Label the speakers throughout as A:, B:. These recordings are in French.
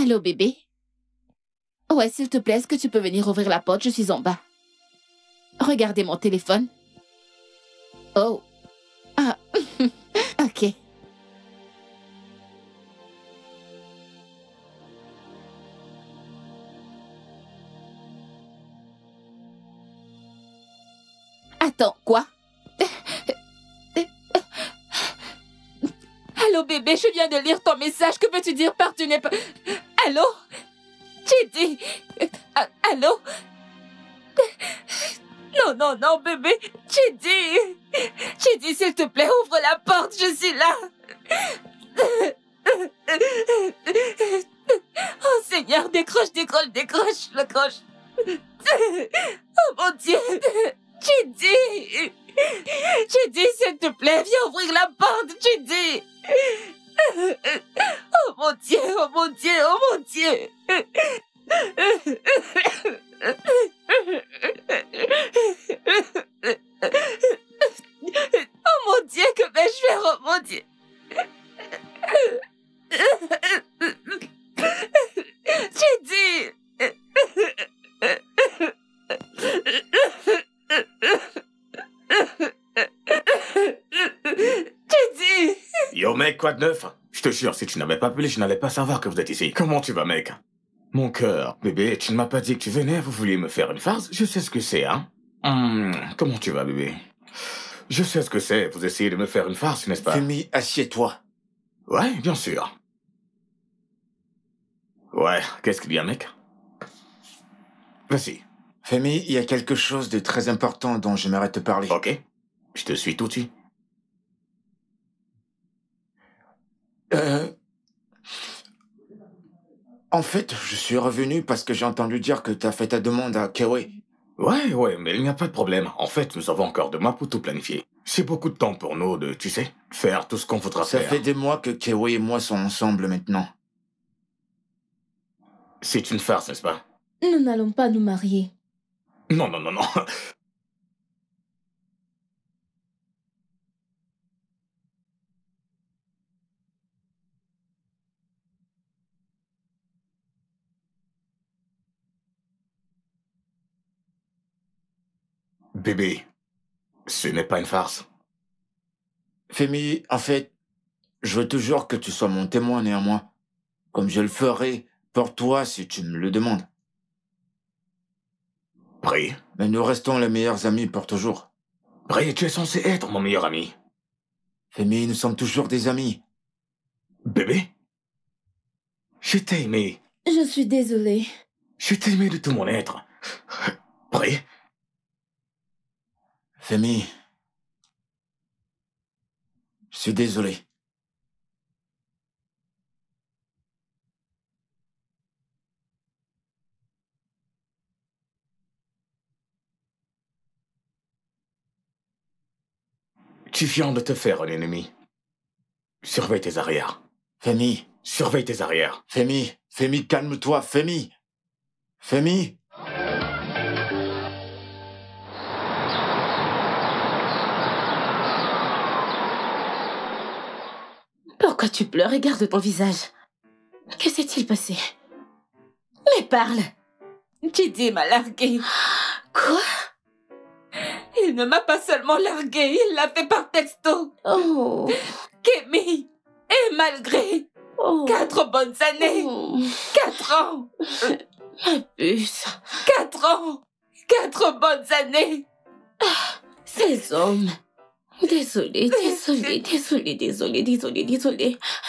A: Allô, bébé? Ouais, s'il te plaît, est-ce que tu peux venir ouvrir la porte? Je suis en bas. Regardez mon téléphone. Oh. Ah. Ok. Attends, quoi? Allô, bébé, je viens de lire ton message. Que peux-tu dire par tu n'es pas... Allô? J'ai dit... Allô? Non, non, non, bébé. J'ai dit, s'il te plaît, ouvre la porte, je suis là. Oh, Seigneur, décroche, décroche, décroche, décroche. Oh, mon Dieu. J'ai dit, s'il te plaît, viens ouvrir la porte, j'ai dit. Oh, mon Dieu, oh, mon Dieu, oh, mon Dieu. Oh mon Dieu, que vais-je faire? Oh mon Dieu. J'ai dit. J'ai dit.
B: Yo mec, quoi de neuf? Je te jure, si tu n'avais pas appelé, je n'allais pas savoir que vous êtes ici. Comment tu vas mec? Mon cœur, bébé, tu ne m'as pas dit que tu venais, vous vouliez me faire une farce? Je sais ce que c'est, hein? Comment tu vas, bébé? Je sais ce que c'est, vous essayez de me faire une farce, n'est-ce pas?
C: Femi, assieds-toi.
B: Ouais, bien sûr. Ouais, qu'est-ce qu'il y a, mec? Vas-y.
C: Femi, il y a quelque chose de très important dont j'aimerais te parler.
B: Ok, je te suis tout de suite.
C: En fait, je suis revenu parce que j'ai entendu dire que t'as fait ta demande à Kewe.
B: Ouais, mais il n'y a pas de problème. En fait, nous avons encore 2 mois pour tout planifier. C'est beaucoup de temps pour nous de, tu sais, faire tout ce qu'on voudra
C: Ça
B: faire.
C: fait des mois que Kewe et moi sont ensemble maintenant.
B: C'est une farce, n'est-ce pas?
A: Nous n'allons pas nous marier.
B: Non. Bébé, ce n'est pas une farce.
C: Femi, en fait, je veux toujours que tu sois mon témoin néanmoins. Comme je le ferai pour toi si tu me le demandes.
B: Brie,
C: Mais nous restons les meilleurs amis pour toujours.
B: Brie, tu es censé être mon meilleur ami.
C: Femi, nous sommes toujours des amis.
B: Bébé, je t'ai aimé.
A: Je suis désolée.
B: Je t'ai aimé de tout mon être. Brie,
C: Femi, je suis désolé.
B: tu viens de te faire un ennemi. Surveille tes arrières.
C: Femi,
B: Surveille tes arrières.
C: Femi, calme-toi, Femi. Femi.
A: Pourquoi tu pleures? Regarde ton visage. Que s'est-il passé? Mais parle! Chidi m'a largué.
D: Quoi?
A: Il ne m'a pas seulement largué, il l'a fait par texto.
D: Oh.
A: Kémy, et malgré 4 bonnes années, 4 ans,
D: Ma puce.
A: 4 ans, 4 bonnes années.
D: Ces hommes. Désolée.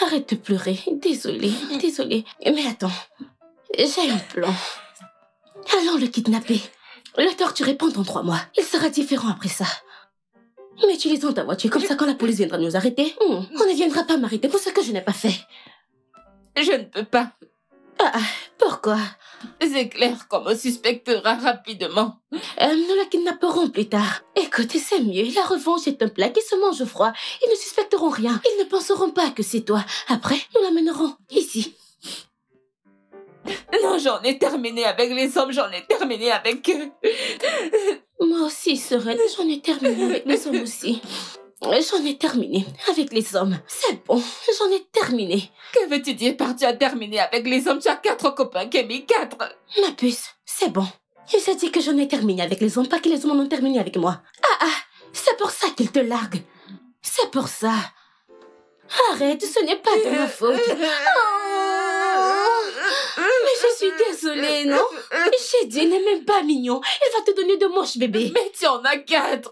D: Arrête de pleurer. Désolée. Mais attends. J'ai un plan. Allons le kidnapper. Le torturer pendant 3 mois. Il sera différent après ça. Mais utilisons ta voiture. Comme ça, quand la police viendra nous arrêter, on ne viendra pas m'arrêter pour ce que je n'ai pas fait.
A: Je ne peux pas.
D: Pourquoi?
A: C'est clair qu'on me suspectera rapidement.
D: Nous la kidnapperons plus tard. Écoute, c'est mieux. La revanche est un plat qui se mange froid. Ils ne suspecteront rien. Ils ne penseront pas que c'est toi. Après, nous l'amènerons ici.
A: Non, j'en ai terminé avec les hommes, j'en ai terminé avec eux.
D: Moi aussi, Sereine, j'en ai terminé avec les hommes aussi. J'en ai terminé avec les hommes. C'est bon, j'en ai terminé.
A: Que veux-tu dire par tu as terminé avec les hommes? Tu as 4 copains, Kémy, 4.
D: Ma puce, c'est bon. Il s'est dit que j'en ai terminé avec les hommes, pas que les hommes en ont terminé avec moi. C'est pour ça qu'il te largue. C'est pour ça. Arrête, ce n'est pas de ma faute. Mais je suis désolée, non? Chidi n'est même pas mignon. Il va te donner de moches bébés.
A: Mais tu en as 4.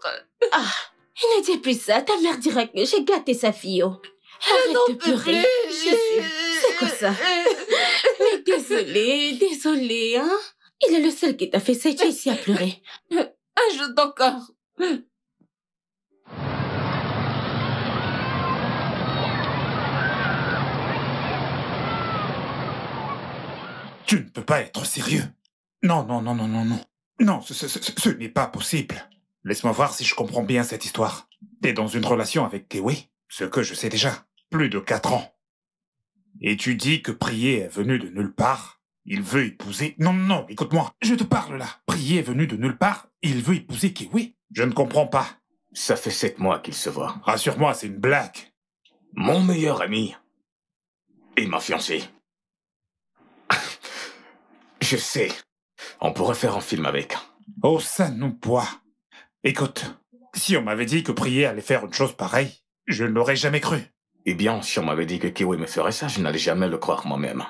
D: Ne dis plus ça. Ta mère dira que j'ai gâté sa fille. Arrête de pleurer. C'est quoi ça? Mais désolée, hein? Il est le seul qui t'a fait ça et tu es ici à pleurer.
A: Ajoute encore.
E: Tu ne peux pas être sérieux. Non. Non, ce n'est pas possible. Laisse-moi voir si je comprends bien cette histoire. T'es dans une relation avec Kewe, ce que je sais déjà. Plus de 4 ans. Et tu dis que Prié est venu de nulle part. Il veut épouser... Non, écoute-moi. Je te parle là. Prié est venu de nulle part. Il veut épouser Kewe. Je ne comprends pas.
B: Ça fait 7 mois qu'ils se voient.
E: Rassure-moi, c'est une blague.
B: Mon meilleur ami et ma fiancée. Je sais. On pourrait faire un film avec.
E: Oh, ça nous boit. Écoute, si on m'avait dit que Prié allait faire une chose pareille, je ne l'aurais jamais cru.
B: Eh bien, si on m'avait dit que Kewe me ferait ça, je n'allais jamais le croire moi-même.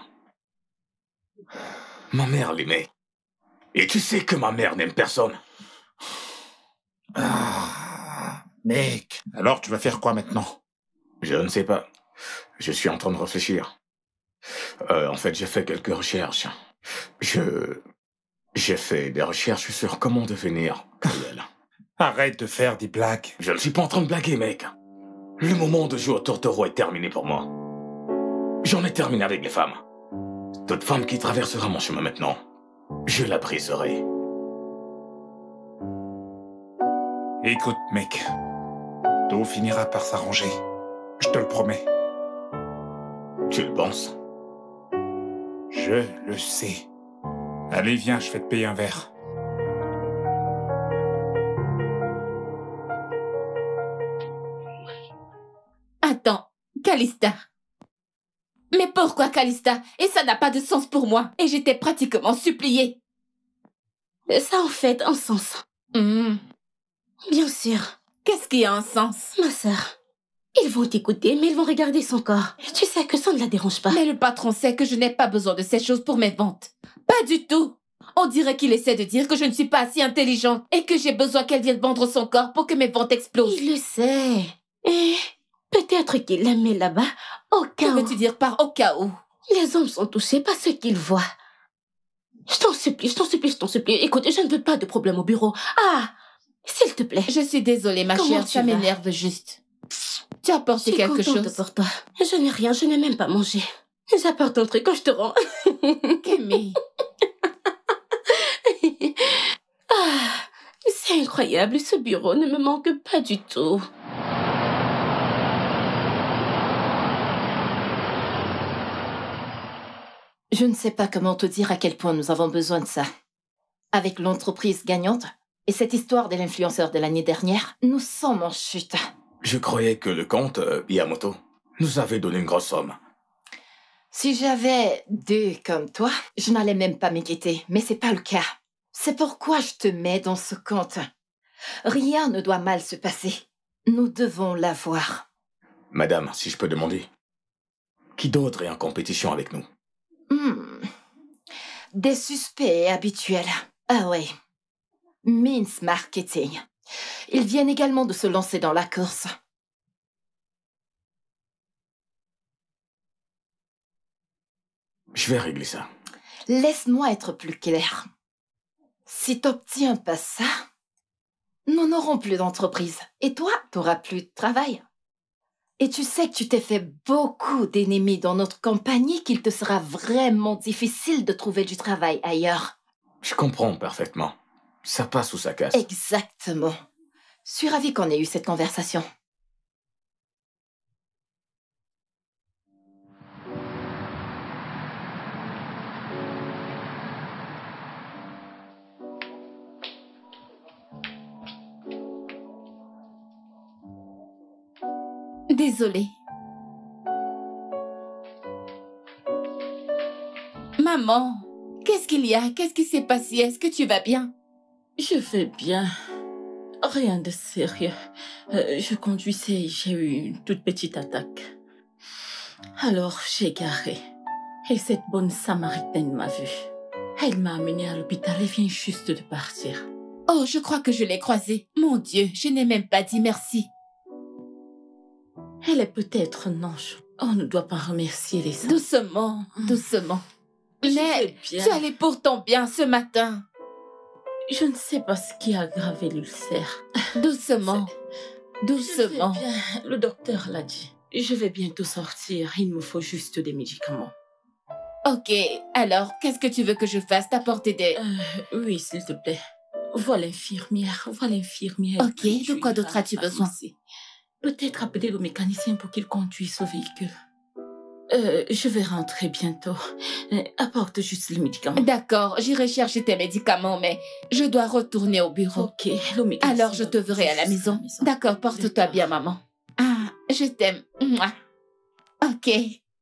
B: Ma mère l'aimait. Et tu sais que ma mère n'aime personne.
E: Mec, alors tu vas faire quoi maintenant?
B: Je ne sais pas. Je suis en train de réfléchir. En fait, j'ai fait quelques recherches. J'ai fait des recherches sur comment devenir cruel.
E: Arrête de faire des blagues.
B: Je ne suis pas en train de blaguer, mec. Le moment de jouer au tourtereau est terminé pour moi. J'en ai terminé avec les femmes. Toute femme qui traversera mon chemin maintenant, je la briserai.
E: Écoute, mec. Tout finira par s'arranger. Je te le promets.
B: Tu le penses?
E: Je le sais. Allez, viens, je vais te payer un verre.
A: Attends, Calista. Mais pourquoi Calista? Et ça n'a pas de sens pour moi. Et j'étais pratiquement suppliée.
D: Ça en fait un sens. Bien sûr.
A: Qu'est-ce qui a un sens?
D: Ma sœur, ils vont t'écouter, mais ils vont regarder son corps. Tu sais que ça ne la dérange pas.
A: Mais le patron sait que je n'ai pas besoin de ces choses pour mes ventes. Pas du tout. On dirait qu'il essaie de dire que je ne suis pas assez intelligente et que j'ai besoin qu'elle vienne vendre son corps pour que mes ventes explosent.
D: Il le sait. Et peut-être qu'il la met là-bas au cas
A: Que
D: où.
A: veux-tu dire par au cas où?
D: Les hommes sont touchés par ce qu'ils voient. Je t'en supplie. Écoute, je ne veux pas de problème au bureau. S'il te plaît.
A: Je suis désolée, ma
D: Comment
A: chère,
D: tu
A: ça
D: vas?
A: m'énerve juste. Tu as apporté quelque
D: Je suis contente
A: chose?
D: pour toi. Je n'ai rien, je n'ai même pas mangé. J'apporte un truc quand je te rends.
A: Kémy.
D: C'est incroyable, ce bureau ne me manque pas du tout.
A: Je ne sais pas comment te dire à quel point nous avons besoin de ça. Avec l'entreprise gagnante et cette histoire de l'influenceur de l'année dernière, nous sommes en chute.
B: Je croyais que le comte, Yamoto, nous avait donné une grosse somme.
F: Si j'avais deux comme toi, je n'allais même pas m'inquiéter, mais c'est pas le cas. C'est pourquoi je te mets dans ce compte. Rien ne doit mal se passer. Nous devons l'avoir.
B: Madame, si je peux demander, qui d'autre est en compétition avec nous?
F: Des suspects habituels. Ah ouais. Means Marketing. Ils viennent également de se lancer dans la course.
B: Je vais régler ça.
F: Laisse-moi être plus clair. Si t'obtiens pas ça, nous n'aurons plus d'entreprise. Et toi, t'auras plus de travail. Et tu sais que tu t'es fait beaucoup d'ennemis dans notre compagnie qu'il te sera vraiment difficile de trouver du travail ailleurs.
B: Je comprends parfaitement. Ça passe ou ça casse.
F: Exactement. Je suis ravie qu'on ait eu cette conversation.
A: Désolée. Maman, qu'est-ce qu'il y a? Qu'est-ce qui s'est passé? Est-ce que tu vas bien?
D: Je vais bien. Rien de sérieux. Je conduisais et j'ai eu une toute petite attaque. Alors, j'ai garé. Et cette bonne Samaritaine m'a vue. Elle m'a amenée à l'hôpital et vient juste de partir.
A: Oh, je crois que je l'ai croisée. Mon Dieu, je n'ai même pas dit merci.
D: Elle est peut-être un ange. On ne doit pas remercier les anges.
A: Doucement, doucement.
D: Je
A: Mais
D: vais bien.
A: tu allais pourtant bien ce matin.
D: Je ne sais pas ce qui a aggravé l'ulcère.
A: Doucement, doucement.
D: Je vais bien. Le docteur l'a dit. Je vais bientôt sortir. Il me faut juste des médicaments.
A: Ok, alors, qu'est-ce que tu veux que je fasse? T'apporter des...
D: Oui, s'il te plaît. Vois l'infirmière.
A: Ok, de quoi d'autre as-tu besoin?
D: Peut-être appeler le mécanicien pour qu'il conduise le véhicule. Je vais rentrer bientôt. Apporte juste les médicaments.
A: D'accord, j'irai chercher tes médicaments, mais je dois retourner au bureau.
D: Ok, le mécanicien.
A: Alors, je te verrai à la maison. D'accord, porte-toi bien, maman. Ah, je t'aime. Mouah. Ok,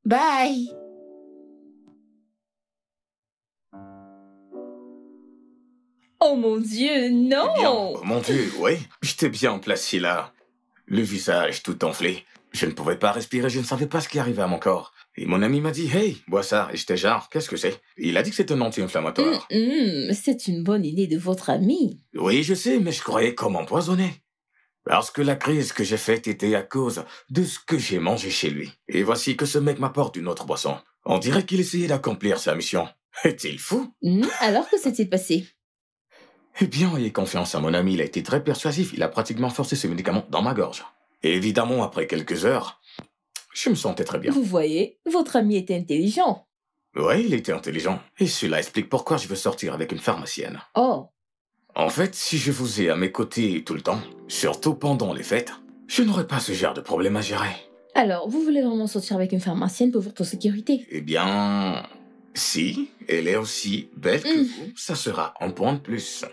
A: bye.
G: Oh mon Dieu, non!
B: Eh bien, oh mon Dieu, oui. J'étais bien placé là. Le visage tout enflé. Je ne pouvais pas respirer, je ne savais pas ce qui arrivait à mon corps. Et mon ami m'a dit, hey, bois ça. Et j'étais genre, qu'est-ce que c'est? Il a dit que c'était un anti-inflammatoire.
G: C'est une bonne idée de votre ami.
B: Oui, je sais, mais je croyais qu'on m'empoisonnait. Parce que la crise que j'ai faite était à cause de ce que j'ai mangé chez lui. Et voici que ce mec m'apporte une autre boisson. On dirait qu'il essayait d'accomplir sa mission. Est-il fou?
G: Alors que s'est-il passé?
B: Eh bien, ayez confiance à mon ami, il a été très persuasif. Il a pratiquement forcé ses médicaments dans ma gorge. Et évidemment, après quelques heures, je me sentais très bien.
G: Vous voyez, votre ami était intelligent.
B: Oui, il était intelligent. Et cela explique pourquoi je veux sortir avec une pharmacienne.
G: Oh,
B: En fait, si je vous ai à mes côtés tout le temps, surtout pendant les fêtes, je n'aurais pas ce genre de problème à gérer.
G: alors vous voulez vraiment sortir avec une pharmacienne pour votre sécurité?
B: Eh bien, si elle est aussi belle que vous, ça sera un point de plus.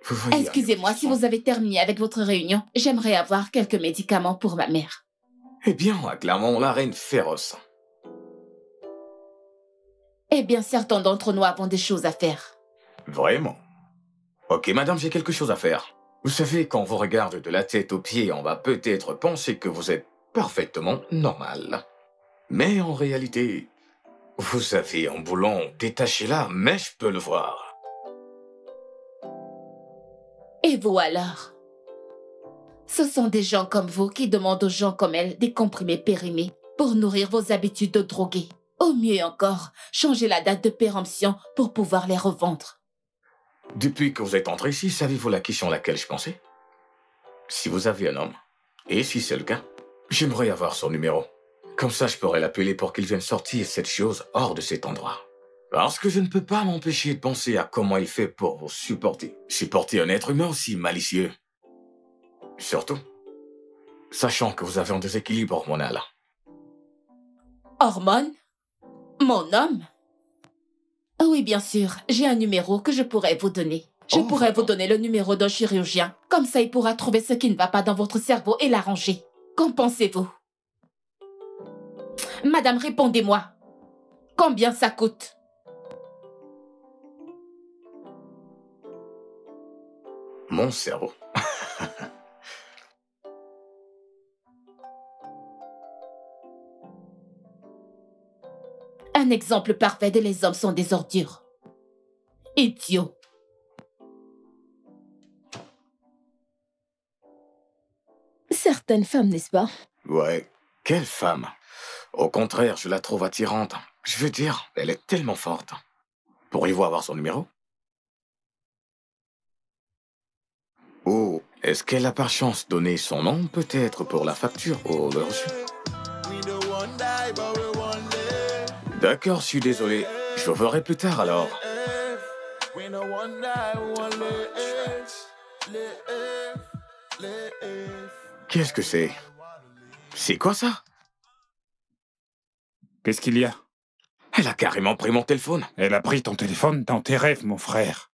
B: Vous voyez,
A: Excusez-moi, si vous avez terminé avec votre réunion, j'aimerais avoir quelques médicaments pour ma mère.
B: Eh bien, acclamons la reine féroce.
A: Eh bien, certains d'entre nous avons des choses à faire.
B: Vraiment. Ok, madame, j'ai quelque chose à faire. Vous savez, quand on vous regarde de la tête aux pieds, on va peut-être penser que vous êtes parfaitement normal. Mais en réalité, vous avez un boulon détaché là, mais je peux le voir.
A: Et vous alors? Ce sont des gens comme vous qui demandent aux gens comme elle des comprimés périmés pour nourrir vos habitudes de droguer. Au mieux encore, changer la date de péremption pour pouvoir les revendre.
B: Depuis que vous êtes entré ici, savez-vous la question à laquelle je pensais? Si vous avez un homme, et si c'est le cas, j'aimerais avoir son numéro. Comme ça, je pourrais l'appeler pour qu'il vienne sortir cette chose hors de cet endroit. Parce que je ne peux pas m'empêcher de penser à comment il fait pour vous supporter. Supporter un être humain aussi malicieux. Surtout, sachant que vous avez un déséquilibre hormonal.
A: Hormones? Mon homme? Oui, bien sûr, j'ai un numéro que je pourrais vous donner. Je pourrais vous donner le numéro d'un chirurgien. Comme ça, il pourra trouver ce qui ne va pas dans votre cerveau et l'arranger. Qu'en pensez-vous? Madame, répondez-moi. Combien ça coûte?
B: Mon cerveau.
A: Un exemple parfait de les hommes sont des ordures. Idiots.
G: Certaines femmes, n'est-ce pas?
B: Ouais, quelle femme. Au contraire, je la trouve attirante. Je veux dire, elle est tellement forte. Pourriez-vous avoir son numéro? Oh, est-ce qu'elle a par chance donné son nom, peut-être, pour la facture ou le reçu? D'accord, je suis désolé. Je vous verrai plus tard, alors. Qu'est-ce que c'est? C'est quoi ça?
E: Qu'est-ce qu'il y a?
B: Elle a carrément pris mon téléphone.
E: Elle a pris ton téléphone dans tes rêves, mon frère.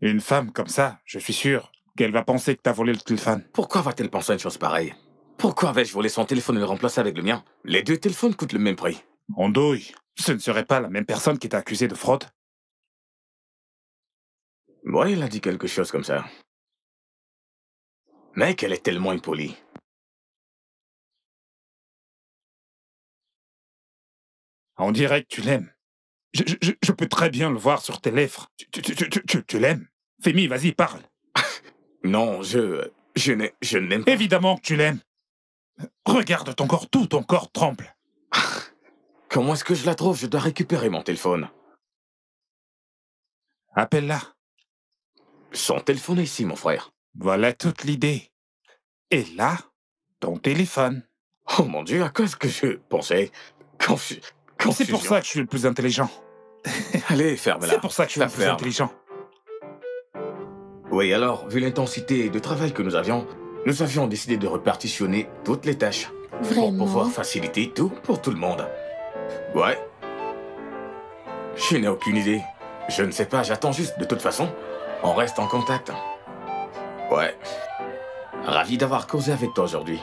E: Une femme comme ça, je suis sûr qu'elle va penser que t'as volé le téléphone.
B: Pourquoi va-t-elle penser à une chose pareille? Pourquoi vais-je voler son téléphone et le remplacer avec le mien? Les deux téléphones coûtent le même prix.
E: Andouille, ce ne serait pas la même personne qui t'a accusé de fraude?
B: Ouais, elle a dit quelque chose comme ça. Mec, elle est tellement impolie.
E: On dirait que tu l'aimes. Je peux très bien le voir sur tes lèvres. Tu l'aimes? Femi, vas-y, parle.
B: Non, je n'aime pas.
E: Évidemment que tu l'aimes. Regarde ton corps, tout ton corps tremble.
B: Comment est-ce que je la trouve? Je dois récupérer mon téléphone.
E: Appelle-la.
B: Son téléphone est ici, mon frère.
E: Voilà toute l'idée. Et là, ton téléphone.
B: Oh mon Dieu, à quoi est-ce que je pensais?
E: C'est pour ça que je suis le plus intelligent.
B: Allez, ferme-la.
E: C'est pour ça que je suis le plus intelligent.
B: Oui, alors, vu l'intensité de travail que nous avions décidé de repartitionner toutes les tâches.
G: Vraiment?
B: Pour pouvoir faciliter tout pour tout le monde. Ouais. Je n'ai aucune idée. Je ne sais pas, j'attends juste. De toute façon, on reste en contact. Ouais. Ravi d'avoir causé avec toi aujourd'hui.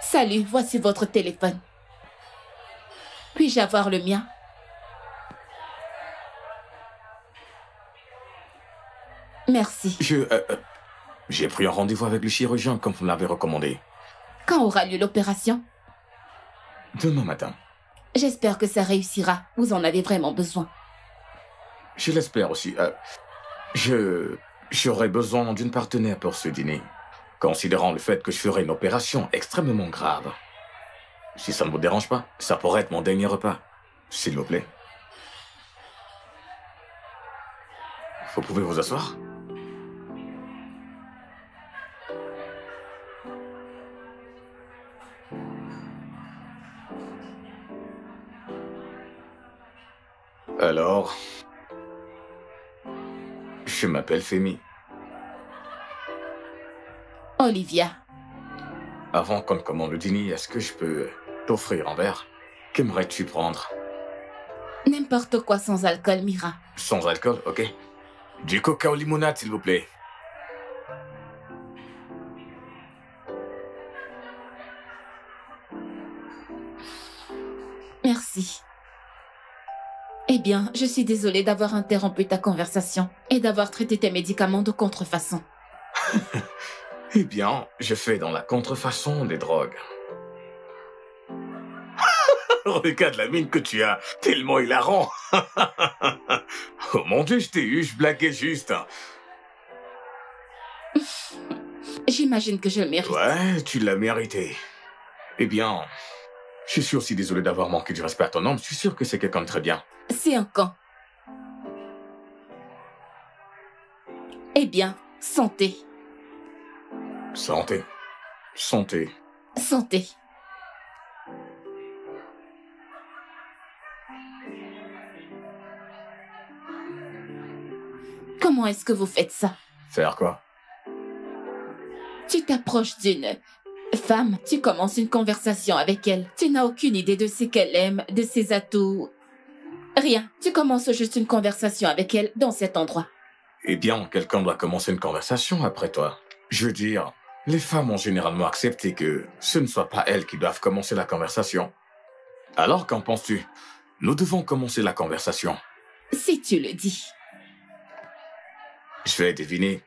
A: Salut, voici votre téléphone. Puis-je avoir le mien? Merci.
B: J'ai pris un rendez-vous avec le chirurgien comme vous me l'avez recommandé.
A: Quand aura lieu l'opération?
B: Demain matin.
A: J'espère que ça réussira. Vous en avez vraiment besoin.
B: Je l'espère aussi. J'aurais besoin d'une partenaire pour ce dîner, considérant le fait que je ferai une opération extrêmement grave. Si ça ne vous dérange pas, ça pourrait être mon dernier repas. S'il vous plaît. Vous pouvez vous asseoir? Alors, je m'appelle Femi.
A: Olivia.
B: Avant qu'on ne commande le dîner, est-ce que je peux t'offrir un verre? Qu'aimerais-tu prendre?
A: N'importe quoi sans alcool, Mira.
B: Sans alcool, ok. Du coca au limonade, s'il vous plaît.
A: Merci. Eh bien, je suis désolée d'avoir interrompu ta conversation et d'avoir traité tes médicaments de contrefaçon.
B: Eh bien, je fais dans la contrefaçon des drogues. Regarde la mine que tu as, tellement hilarant. Oh mon Dieu, je t'ai eu, je blaguais juste.
A: J'imagine que je le mérite.
B: Ouais, tu l'as mérité. Eh bien, je suis aussi désolé d'avoir manqué du respect à ton homme. Je suis sûr que c'est quelqu'un de très bien.
A: C'est un camp. Eh bien, santé.
B: Santé. Santé.
A: Santé. Comment est-ce que vous faites ça?
B: Faire quoi?
A: Tu t'approches d'une femme, tu commences une conversation avec elle. Tu n'as aucune idée de ce qu'elle aime, de ses atouts. Rien. Tu commences juste une conversation avec elle dans cet endroit.
B: Eh bien, quelqu'un doit commencer une conversation après toi. Je veux dire, les femmes ont généralement accepté que ce ne soit pas elles qui doivent commencer la conversation. Alors, qu'en penses-tu? Nous devons commencer la conversation.
A: Si tu le dis.
B: Je vais deviner.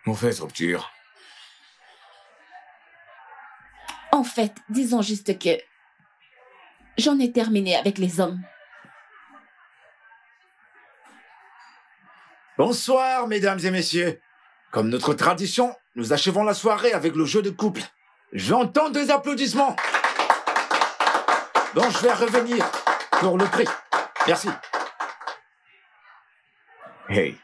B: Mauvaise rupture.
A: En fait, disons juste que j'en ai terminé avec les hommes.
C: Bonsoir, mesdames et messieurs. Comme notre tradition, nous achevons la soirée avec le jeu de couple. J'entends des applaudissements. Donc, je vais revenir pour le prix. Merci.
B: Hey.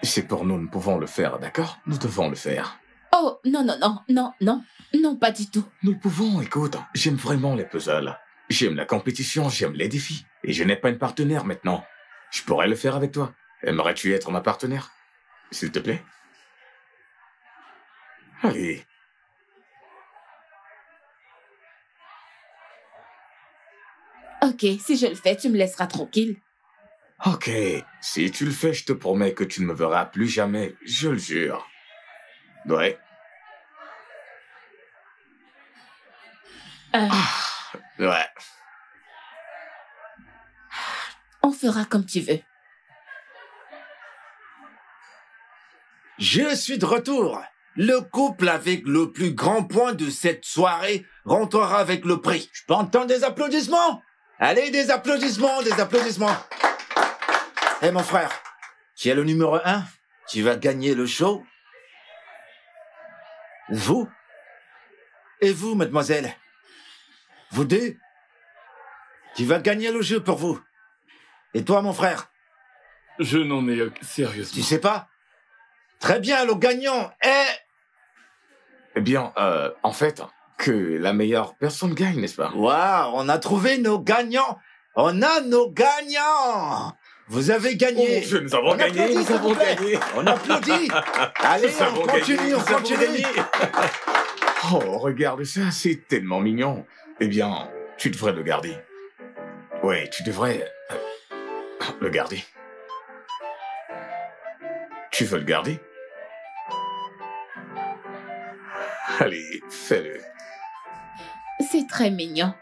B: C'est pour nous, nous pouvons le faire, d'accord? Nous devons le faire.
A: Oh, non, non, non, non, non, non, pas du tout.
B: Nous pouvons, écoute, j'aime vraiment les puzzles. J'aime la compétition, j'aime les défis. Et je n'ai pas une partenaire maintenant. Je pourrais le faire avec toi. Aimerais-tu être ma partenaire? S'il te plaît? Allez.
A: Ok, si je le fais, tu me laisseras tranquille.
B: Ok, si tu le fais, je te promets que tu ne me verras plus jamais, je le jure. Ouais. Ouais.
A: On fera comme tu veux.
C: Je suis de retour. Le couple avec le plus grand point de cette soirée rentrera avec le prix. Je peux entendre des applaudissements? Allez, des applaudissements, des applaudissements. Hé, mon frère, qui est le numéro 1, tu vas gagner le show. Vous? Et vous, mademoiselle? Vous deux? Tu vas gagner le jeu pour vous. Et toi, mon frère?
H: Je n'en ai sérieusement.
C: Tu sais pas? Très bien, le gagnant est...
B: Eh bien, en fait, que la meilleure personne gagne, n'est-ce pas?
C: Waouh, on a trouvé nos gagnants. On a nos gagnants. Vous avez gagné.
B: Oh, nous avons gagné,
C: applaudit,
B: nous avons
C: s'il vous plaît.
B: gagné.
C: On applaudit. Allez,
B: Nous avons
C: on
B: gagné,
C: continue,
B: nous
C: on
B: avons
C: continue.
B: gagné. Oh, regarde ça, c'est tellement mignon. Eh bien, tu devrais le garder. Ouais, tu devrais le garder. Tu veux le garder? Allez, fais-le.
A: C'est très mignon.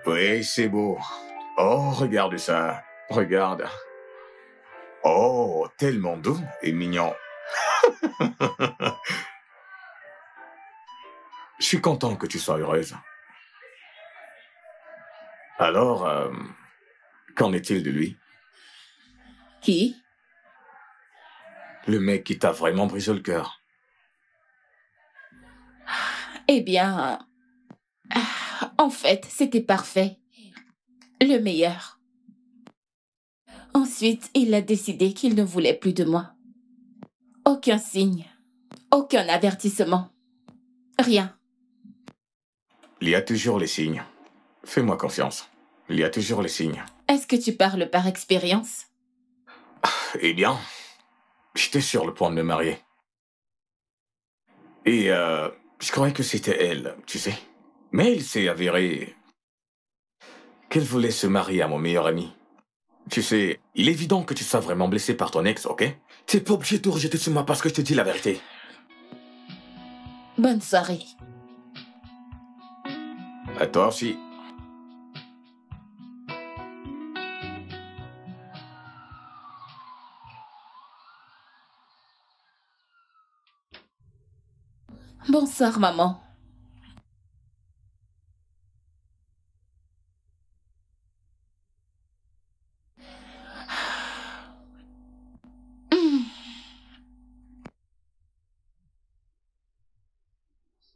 B: Oui, c'est beau. Oh, regarde ça. Regarde. Oh, tellement doux et mignon. Je suis content que tu sois heureuse. Alors, qu'en est-il de lui?
A: Qui?
B: Le mec qui t'a vraiment brisé le cœur.
A: Eh bien, en fait, c'était parfait. Le meilleur. Ensuite, il a décidé qu'il ne voulait plus de moi. Aucun signe, aucun avertissement. Rien.
B: Il y a toujours les signes. Fais-moi confiance. Il y a toujours les signes.
A: Est-ce que tu parles par expérience?
B: Eh bien, j'étais sur le point de me marier. Et je croyais que c'était elle, tu sais. Mais il s'est avéré qu'elle voulait se marier à mon meilleur ami. Tu sais, il est évident que tu sois vraiment blessé par ton ex, ok? T'es pas obligé de tout rejeter sur moi parce que je te dis la vérité.
A: Bonne soirée.
B: À toi aussi.
A: Bonsoir, maman.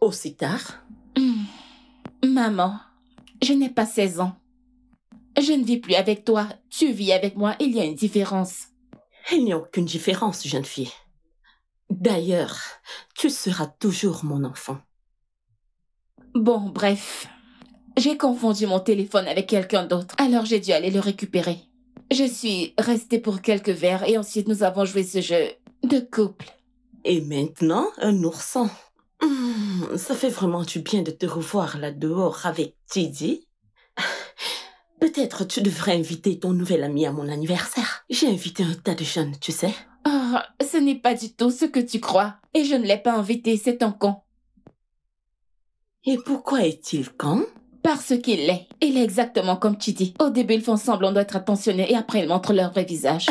D: Aussi tard?
A: Maman, je n'ai pas 16 ans. Je ne vis plus avec toi. Tu vis avec moi. Il y a une différence.
D: Il n'y a aucune différence, jeune fille. D'ailleurs, tu seras toujours mon enfant.
A: Bon, bref. J'ai confondu mon téléphone avec quelqu'un d'autre. Alors j'ai dû aller le récupérer. Je suis restée pour quelques verres et ensuite nous avons joué ce jeu de couple.
D: Et maintenant, un ourson. Ça fait vraiment du bien de te revoir là dehors avec Didi. Peut-être tu devrais inviter ton nouvel ami à mon anniversaire. J'ai invité un tas de jeunes, tu sais.
A: Ah, ce n'est pas du tout ce que tu crois. Et je ne l'ai pas invité, c'est un con.
D: Et pourquoi est-il con?
A: Parce qu'il est. Il est exactement comme tu dis. Au début, ils font semblant d'être attentionnés et après, ils montrent leur vrai visage.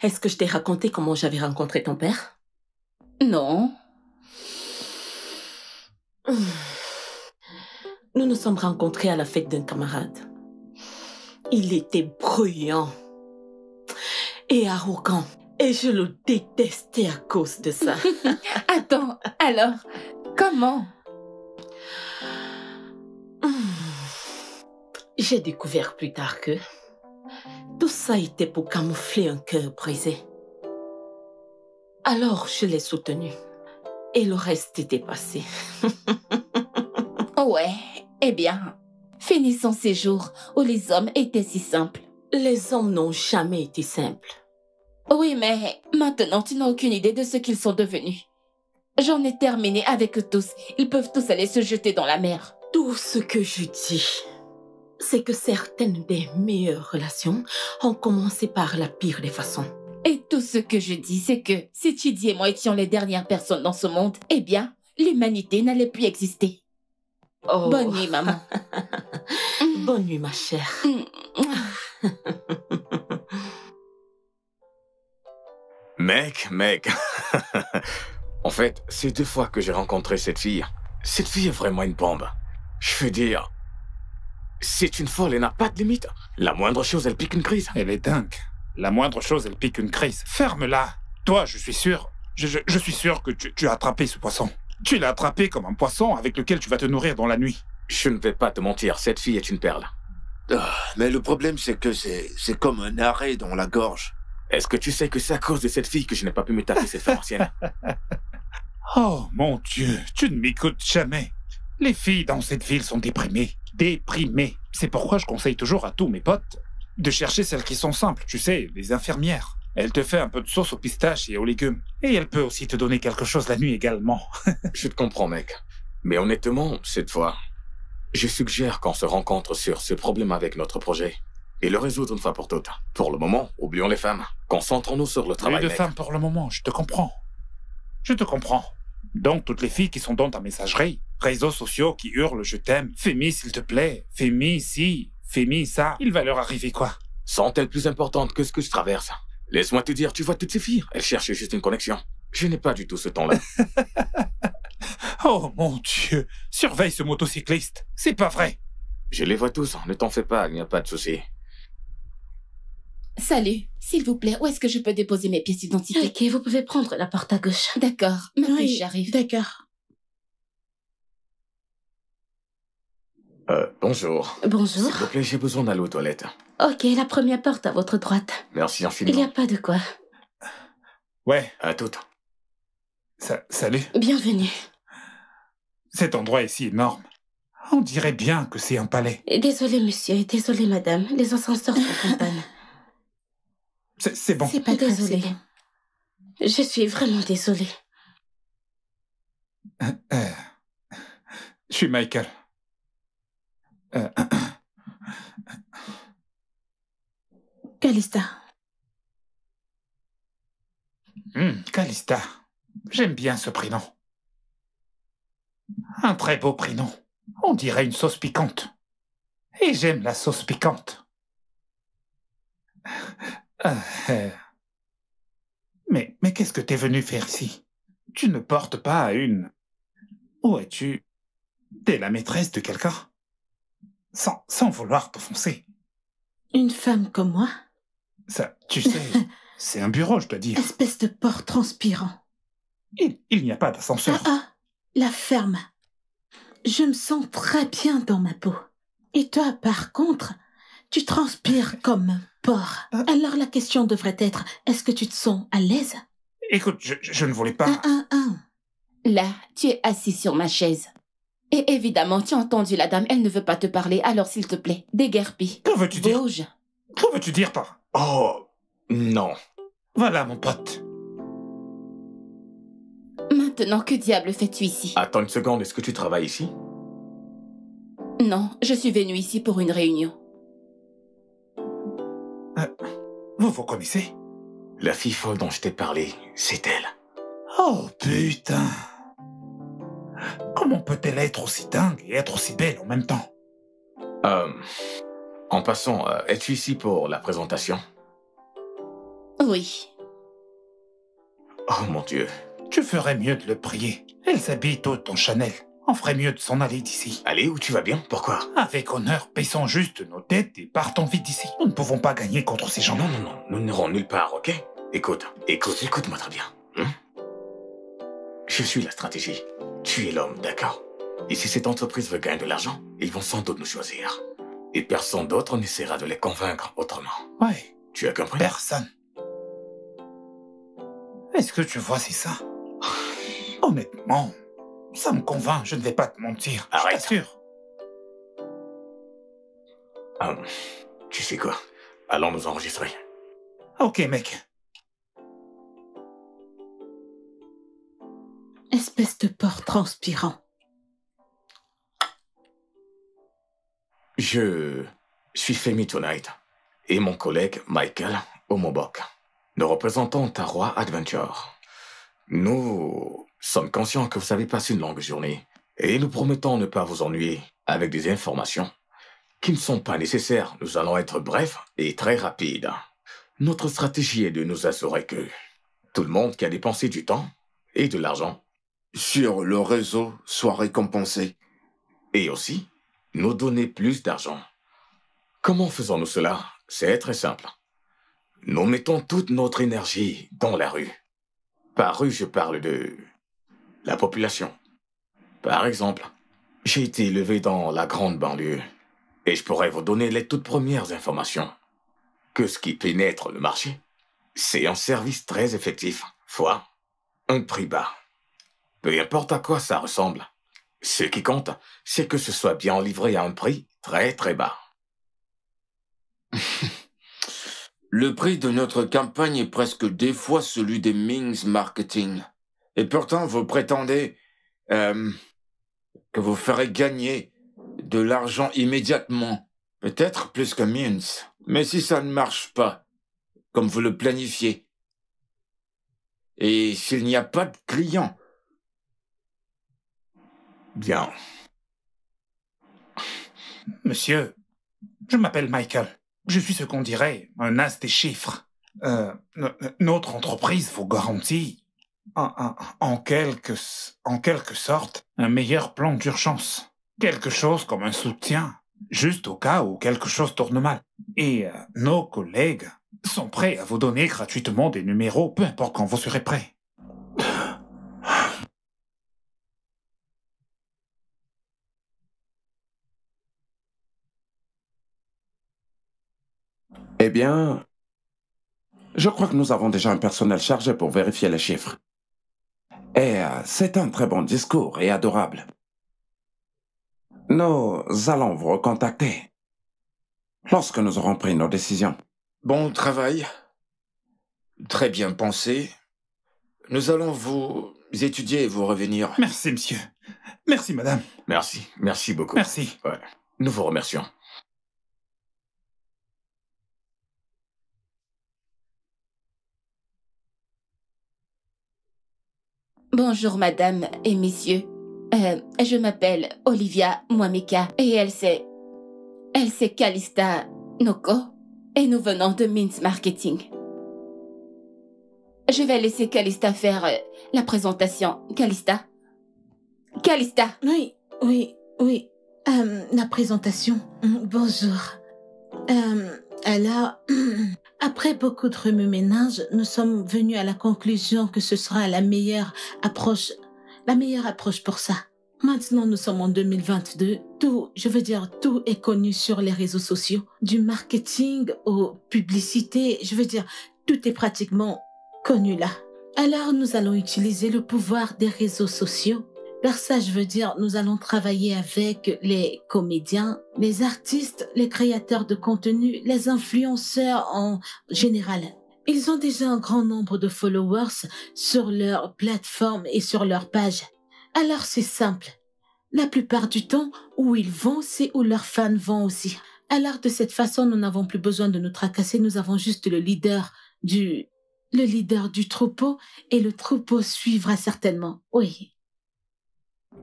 D: Est-ce que je t'ai raconté comment j'avais rencontré ton père?
A: Non.
D: Nous nous sommes rencontrés à la fête d'un camarade. Il était bruyant et arrogant. Et je le détestais à cause de ça.
A: Attends, alors, comment?
D: J'ai découvert plus tard que tout ça était pour camoufler un cœur brisé. Alors, je l'ai soutenu. Et le reste était passé.
A: Ouais, eh bien, finissons ces jours où les hommes étaient si simples.
D: Les hommes n'ont jamais été simples.
A: Oui, mais maintenant, tu n'as aucune idée de ce qu'ils sont devenus. J'en ai terminé avec eux tous. Ils peuvent tous aller se jeter dans la mer.
D: Tout ce que je dis, c'est que certaines des meilleures relations ont commencé par la pire des façons.
A: Et tout ce que je dis, c'est que si Chidi et moi étions les dernières personnes dans ce monde, eh bien, l'humanité n'allait plus exister.
D: Oh.
A: Bonne nuit, maman.
D: Bonne nuit, ma chère.
B: Mec. En fait, c'est 2 fois que j'ai rencontré cette fille. Cette fille est vraiment une bombe. Je veux dire, c'est une folle, elle n'a pas de limite. La moindre chose, elle pique une crise.
E: Elle est dingue. La moindre chose, elle pique une crise. Ferme-la. Toi, je suis sûr. Je suis sûr que tu as attrapé ce poisson. Tu l'as attrapé comme un poisson avec lequel tu vas te nourrir dans la nuit.
B: Je ne vais pas te mentir, cette fille est une perle.
C: Mais le problème, c'est que c'est comme un arrêt dans la gorge.
B: Est-ce que tu sais que c'est à cause de cette fille que je n'ai pas pu me taper cette femme ancienne?
E: Oh, mon Dieu, tu ne m'écoutes jamais. Les filles dans cette ville sont déprimées. Déprimées. C'est pourquoi je conseille toujours à tous mes potes de chercher celles qui sont simples, tu sais, les infirmières. Elle te fait un peu de sauce aux pistaches et aux légumes. Et elle peut aussi te donner quelque chose la nuit également.
B: Je te comprends, mec. Mais honnêtement, cette fois, je suggère qu'on se rencontre sur ce problème avec notre projet et le résoudre une fois pour toutes. Pour le moment, oublions les femmes. Concentrons-nous sur le travail,
E: Plus de
B: mec.
E: femmes pour le moment, je te comprends. Je te comprends. Donc, toutes les filles qui sont dans ta messagerie, réseaux sociaux qui hurlent « je t'aime »,« fais-mi s'il te plaît »,« fais-mi ci »,« fais-mi ça », il va leur arriver quoi?
B: Sont-elles plus importantes que ce que je traverse? Laisse-moi te dire, tu vois toutes ces filles, elles cherchent juste une connexion. Je n'ai pas du tout ce temps-là.
E: Oh mon Dieu, surveille ce motocycliste, c'est pas vrai.
B: Je les vois tous, ne t'en fais pas, il n'y a pas de souci.
A: Salut, s'il vous plaît, où est-ce que je peux déposer mes pièces d'identité?
D: Ok, vous pouvez prendre la porte à gauche.
A: D'accord, maintenant
G: Oui,
A: j'arrive.
G: D'accord.
B: Bonjour.
D: Bonjour.
B: S'il vous plaît, j'ai besoin d'aller aux toilettes.
D: Ok, la première porte à votre droite.
B: Merci
D: Il n'y
B: infiniment.
D: a pas de quoi.
E: Ouais,
B: À toutes.
E: salut.
D: Bienvenue.
E: Cet endroit est si énorme. On dirait bien que c'est un palais.
D: Désolé, monsieur, et désolé, madame. Les ascenseurs sont en panne.
E: C'est bon.
G: C'est pas grave,
D: Désolée.
G: c'est bon.
D: Je suis vraiment désolée.
E: Je suis Michael.
G: Calista.
E: Calista. J'aime bien ce prénom. Un très beau prénom. On dirait une sauce piquante. Et j'aime la sauce piquante. Mais qu'est-ce que t'es venu faire ici? Tu ne portes pas une... Où es-tu? T'es la maîtresse de quelqu'un? Sans vouloir t'offenser.
G: Une femme comme moi?
E: Ça, tu sais, c'est un bureau, je dois dire.
G: Espèce de porc transpirant.
E: Il n'y a pas d'ascenseur.
G: La ferme. Je me sens très bien dans ma peau. Et toi, par contre, tu transpires comme un porc. Alors la question devrait être, est-ce que tu te sens à l'aise?
E: Écoute, je ne voulais pas...
A: Là, tu es assis sur ma chaise. Et évidemment, tu as entendu la dame, elle ne veut pas te parler, alors s'il te plaît, déguerpis.
E: Que veux-tu dire?
A: Bouge.
E: Que veux-tu dire par...
B: Oh, non.
E: Voilà, mon pote.
A: Maintenant, que diable fais-tu ici?
B: Attends une seconde, est-ce que tu travailles ici?
A: Non, je suis venue ici pour une réunion.
E: Vous vous connaissez?
B: La fille folle dont je t'ai parlé, c'est elle.
E: Oh putain. Comment peut-elle être aussi dingue et être aussi belle en même temps?
B: En passant, es-tu ici pour la présentation?
A: Oui.
B: Oh mon Dieu.
E: Tu ferais mieux de le prier. Elle s'habille toute en Chanel. On ferait mieux de s'en aller d'ici.
B: Allez, où tu vas bien? Pourquoi?
E: Avec honneur, baissons juste nos têtes et partons vite d'ici. Nous ne pouvons pas gagner contre ces gens-là.
B: Non, nous n'irons nulle part, ok? Écoute-moi très bien. Je suis la stratégie. Tu es l'homme, d'accord? Et si cette entreprise veut gagner de l'argent, ils vont sans doute nous choisir. Et personne d'autre n'essaiera de les convaincre autrement.
E: Ouais.
B: Tu as compris?
E: Personne. Est-ce que tu vois, c'est ça? Honnêtement, ça me convainc, je ne vais pas te mentir.
B: Arrête.
E: Je t'assure.
B: Tu sais quoi? Allons nous enregistrer.
E: Ok, mec.
G: Espèce de porc transpirant.
B: Je suis Femi Tonight et mon collègue Michael Omobok. Nous représentons Tarwa Adventure. Nous sommes conscients que vous avez passé une longue journée et nous promettons ne pas vous ennuyer avec des informations qui ne sont pas nécessaires. Nous allons être brefs et très rapides. Notre stratégie est de nous assurer que tout le monde qui a dépensé du temps et de l'argent
C: sur le réseau soit récompensé.
B: Et aussi, nous donner plus d'argent. Comment faisons-nous cela? C'est très simple. Nous mettons toute notre énergie dans la rue. Par rue, je parle de la population. Par exemple, j'ai été élevé dans la grande banlieue et je pourrais vous donner les toutes premières informations. Que ce qui pénètre le marché, c'est un service très effectif, fois un prix bas. Peu importe à quoi ça ressemble. Ce qui compte, c'est que ce soit bien livré à un prix très très bas.
C: Le prix de notre campagne est presque 2 fois celui des Mings Marketing. Et pourtant, vous prétendez que vous ferez gagner de l'argent immédiatement. Peut-être plus que Mings. Mais si ça ne marche pas, comme vous le planifiez, et s'il n'y a pas de clients...
B: Bien.
E: Monsieur, je m'appelle Michael. Je suis ce qu'on dirait un as des chiffres. Notre entreprise vous garantit, en quelque sorte, un meilleur plan d'urgence. Quelque chose comme un soutien, juste au cas où quelque chose tourne mal. Et nos collègues sont prêts à vous donner gratuitement des numéros, peu importe quand vous serez prêts.
I: Eh bien, je crois que nous avons déjà un personnel chargé pour vérifier les chiffres. Et c'est un très bon discours et adorable. Nous allons vous recontacter lorsque nous aurons pris nos décisions.
C: Bon travail. Très bien pensé. Nous allons vous étudier et vous revenir.
E: Merci, monsieur. Merci, madame.
B: Merci beaucoup.
E: Merci.
B: Ouais. Nous vous remercions.
A: Bonjour madame et messieurs. Je m'appelle Olivia Mwamika et elle c'est Calista Noko et nous venons de Mings Marketing. Je vais laisser Calista faire la présentation. Calista.
G: Oui. La présentation. Bonjour. Alors, après beaucoup de remue-ménage, nous sommes venus à la conclusion que ce sera la meilleure approche pour ça. Maintenant, nous sommes en 2022. Tout est connu sur les réseaux sociaux. Du marketing aux publicités, tout est pratiquement connu là. Alors, nous allons utiliser le pouvoir des réseaux sociaux. Par ça, nous allons travailler avec les comédiens, les artistes, les créateurs de contenu, les influenceurs en général. Ils ont déjà un grand nombre de followers sur leur plateforme et sur leur page. Alors c'est simple. La plupart du temps, où ils vont, c'est où leurs fans vont aussi. Alors de cette façon, nous n'avons plus besoin de nous tracasser, nous avons juste le leader du le leader du troupeau et le troupeau suivra certainement. Oui.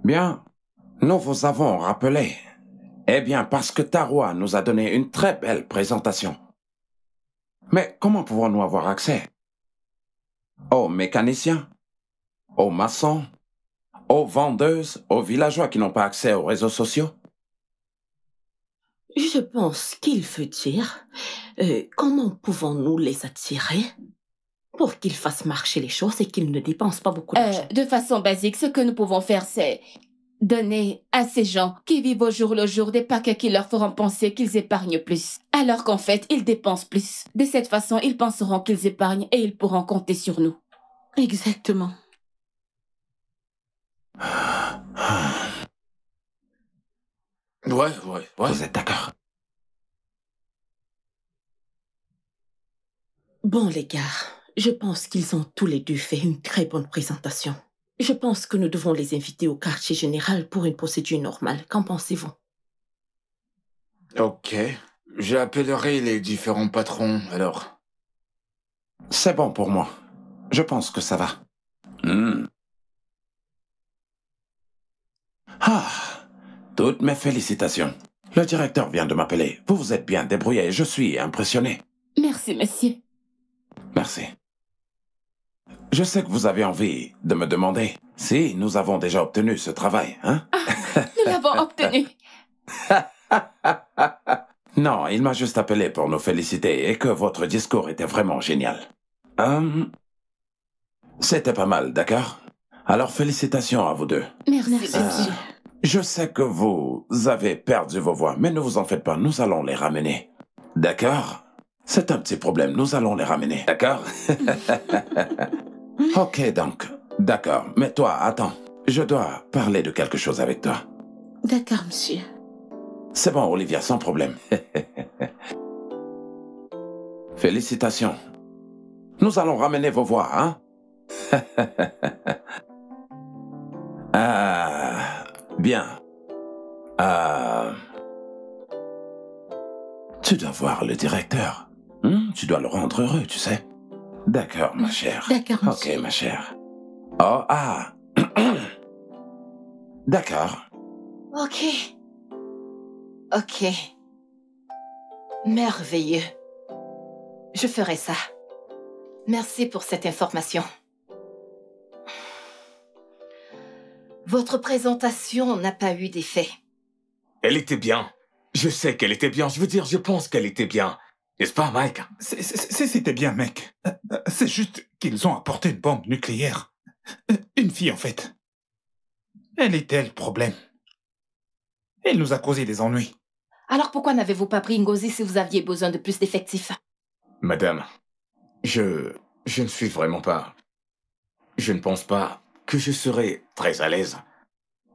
I: Bien, nous vous avons rappelé. Eh bien, parce que Tarwa nous a donné une très belle présentation. Mais comment pouvons-nous avoir accès? Aux mécaniciens? Aux maçons? Aux vendeuses? Aux villageois qui n'ont pas accès aux réseaux sociaux?
D: Je pense qu'il veut dire comment pouvons-nous les attirer pour qu'ils fassent marcher les choses et qu'ils ne dépensent pas beaucoup d'argent.
A: De façon basique, ce que nous pouvons faire, c'est donner à ces gens qui vivent au jour le jour des paquets qui leur feront penser qu'ils épargnent plus, alors qu'en fait, ils dépensent plus. De cette façon, ils penseront qu'ils épargnent et ils pourront compter sur nous.
G: Exactement.
C: Ouais.
I: Vous êtes d'accord?
D: Bon, les gars, je pense qu'ils ont tous les deux fait une très bonne présentation. Je pense que nous devons les inviter au quartier général pour une procédure normale. Qu'en pensez-vous?
C: Ok. J'appellerai les différents patrons, alors.
I: C'est bon pour moi. Je pense que ça va. Ah, toutes mes félicitations. Le directeur vient de m'appeler. Vous vous êtes bien débrouillé. Je suis impressionné.
A: Merci, monsieur.
I: Merci. Je sais que vous avez envie de me demander si nous avons déjà obtenu ce travail, hein?
A: Nous l'avons obtenu.
I: Non, il m'a juste appelé pour nous féliciter et que votre discours était vraiment génial. C'était pas mal, d'accord? Alors félicitations à vous deux.
A: Merci, monsieur.
I: Je sais que vous avez perdu vos voix, mais ne vous en faites pas, nous allons les ramener. D'accord? C'est un petit problème, nous allons les ramener, d'accord? Ok, donc, d'accord. Mais toi, attends, je dois parler de quelque chose avec toi.
G: D'accord, monsieur.
I: C'est bon, Olivia, sans problème. Félicitations. Nous allons ramener vos voix, hein? Bien. Tu dois voir le directeur. Tu dois le rendre heureux, tu sais. D'accord, ma chère.
G: D'accord, monsieur.
I: Ok, ma chère. Oh, D'accord.
F: Ok. Merveilleux. Je ferai ça. Merci pour cette information. Votre présentation n'a pas eu d'effet.
B: Elle était bien. Je sais qu'elle était bien. Je veux dire, je pense qu'elle était bien. N'est-ce pas, Mike?
E: C'était bien, mec. C'est juste qu'ils ont apporté une bombe nucléaire. Une fille, en fait. Elle était le problème. Elle nous a causé des ennuis.
F: Alors pourquoi n'avez-vous pas pris Ngozi si vous aviez besoin de plus d'effectifs?
B: Madame, je ne suis vraiment pas... Je ne pense pas que je serai très à l'aise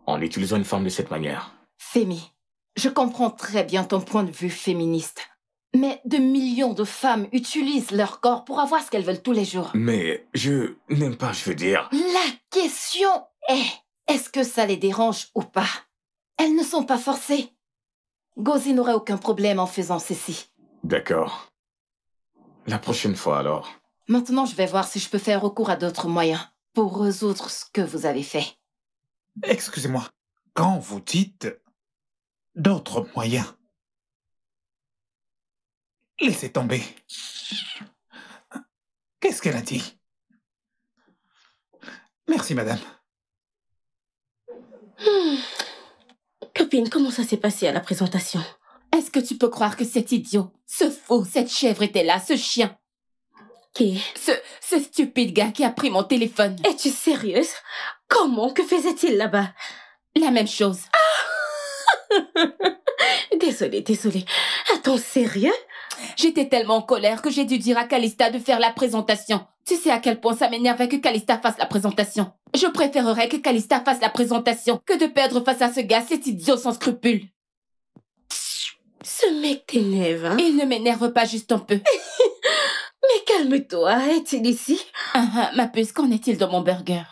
B: en utilisant une femme de cette manière.
F: Fémi, je comprends très bien ton point de vue féministe. Mais de millions de femmes utilisent leur corps pour avoir ce qu'elles veulent tous les jours.
B: Mais je n'aime pas, je veux dire...
F: La question est-ce que ça les dérange ou pas? Elles ne sont pas forcées. Ngozi n'aurait aucun problème en faisant ceci.
B: D'accord. La prochaine fois, alors.
F: Maintenant, je vais voir si je peux faire recours à d'autres moyens pour résoudre ce que vous avez fait.
E: Excusez-moi. Quand vous dites d'autres moyens, laissez tomber. Qu'est-ce qu'elle a dit? Merci, madame.
D: Copine, comment ça s'est passé à la présentation?
A: Est-ce que tu peux croire que cet idiot, ce fou, cette chèvre était là, ce chien?
D: Qui?
A: Ce stupide gars qui a pris mon téléphone.
D: Es-tu sérieuse? Comment? Que faisait-il là-bas?
A: La même chose.
D: Désolée. Attends, sérieux?
A: J'étais tellement en colère que j'ai dû dire à Calista de faire la présentation. Tu sais à quel point ça m'énervait que Calista fasse la présentation. Je préférerais que Calista fasse la présentation que de perdre face à ce gars, cet idiot sans scrupules.
D: Ce mec t'énerve, hein?
A: Il ne m'énerve pas juste un peu.
D: Mais calme-toi, est-il ici?
A: Ma puce, qu'en est-il de mon burger?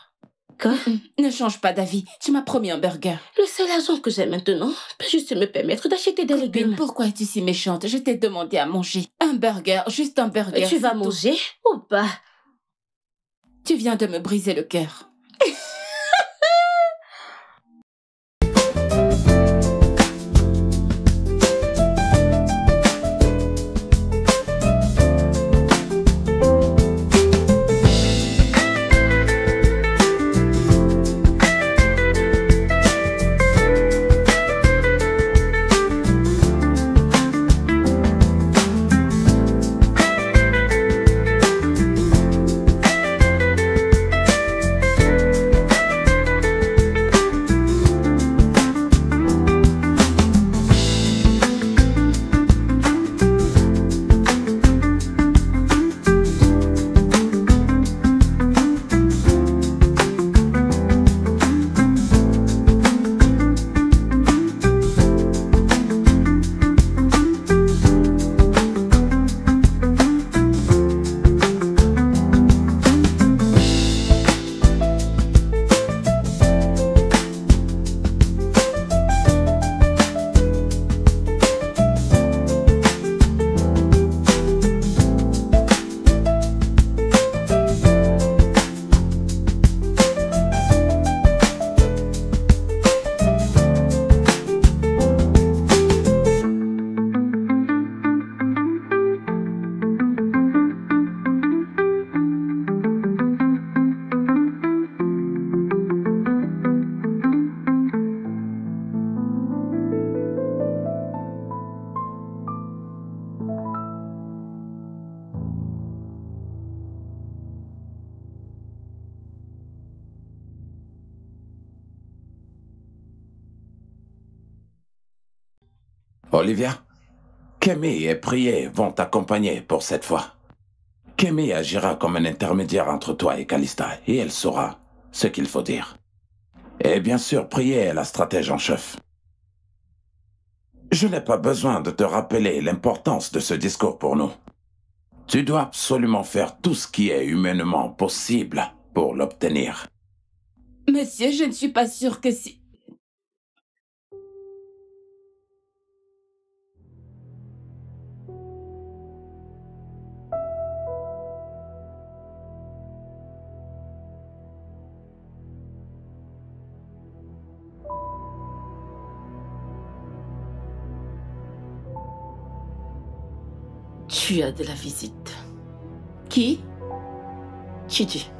D: Quoi?
A: Ne change pas d'avis, tu m'as promis un burger.
D: Le seul argent que j'ai maintenant peut juste me permettre d'acheter des légumes.
A: Pourquoi es-tu si méchante? Je t'ai demandé à manger. Un burger, juste un burger.
D: Tu vas manger ou pas?
A: Tu viens de me briser le cœur.
I: Olivia, Kemi et Prié vont t'accompagner pour cette fois. Kemi agira comme un intermédiaire entre toi et Calista, et elle saura ce qu'il faut dire. Et bien sûr, Prié est la stratège en chef. Je n'ai pas besoin de te rappeler l'importance de ce discours pour nous. Tu dois absolument faire tout ce qui est humainement possible pour l'obtenir.
A: Monsieur, je ne suis pas sûre que si...
D: Tu as de la visite.
A: Qui?
D: Chidi.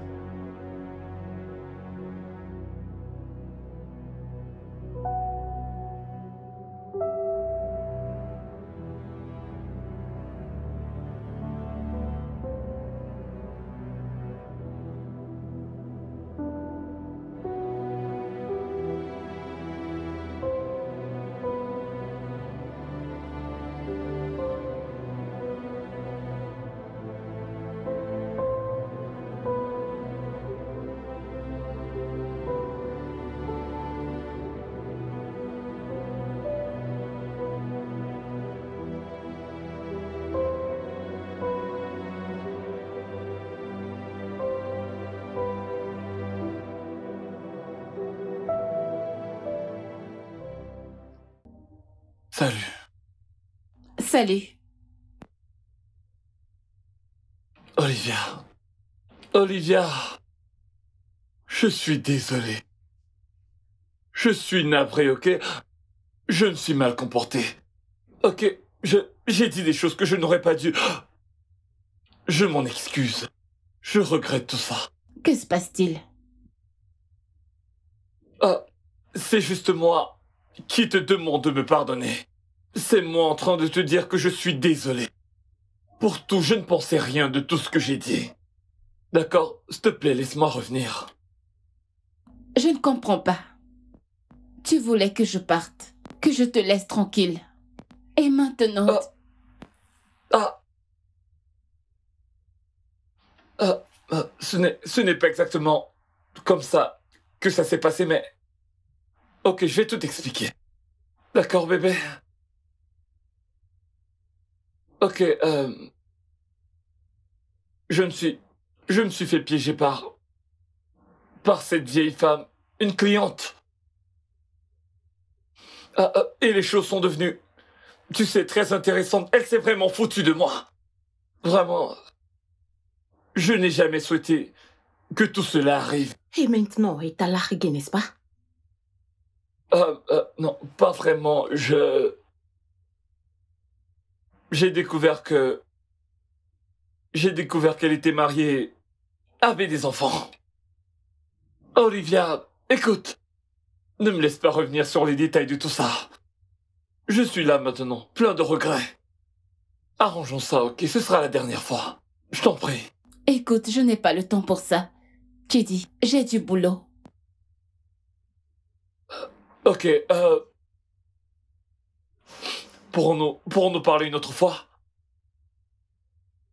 H: Salut.
A: Salut.
H: Olivia. Olivia. Je suis désolé. Je suis navré, ok? Je me suis mal comporté. Ok, j'ai dit des choses que je n'aurais pas dû. Je m'en excuse. Je regrette tout ça.
A: Que se passe-t-il?
H: Ah, c'est juste moi qui te demande de me pardonner. C'est moi en train de te dire que je suis désolé. Pour tout, je ne pensais rien de tout ce que j'ai dit. D'accord? S'il te plaît, laisse-moi revenir.
A: Je ne comprends pas. Tu voulais que je parte, que je te laisse tranquille. Et maintenant...
H: Ce n'est pas exactement comme ça que ça s'est passé, mais... Ok, je vais tout expliquer. D'accord, bébé? Ok, je me suis fait piéger par cette vieille femme, une cliente. Et les choses sont devenues, tu sais, très intéressantes. Elle s'est vraiment foutue de moi. Vraiment. Je n'ai jamais souhaité que tout cela arrive.
D: Et maintenant, il t'a largué, n'est-ce pas?
H: Non, pas vraiment. J'ai découvert qu'elle était mariée, avait des enfants. Olivia, écoute, ne me laisse pas revenir sur les détails de tout ça. Je suis là maintenant, plein de regrets. Arrangeons ça, ok? Ce sera la dernière fois. Je t'en prie.
A: Écoute, je n'ai pas le temps pour ça. Tu dis, j'ai du boulot.
H: Ok, pourrons-nous parler une autre fois?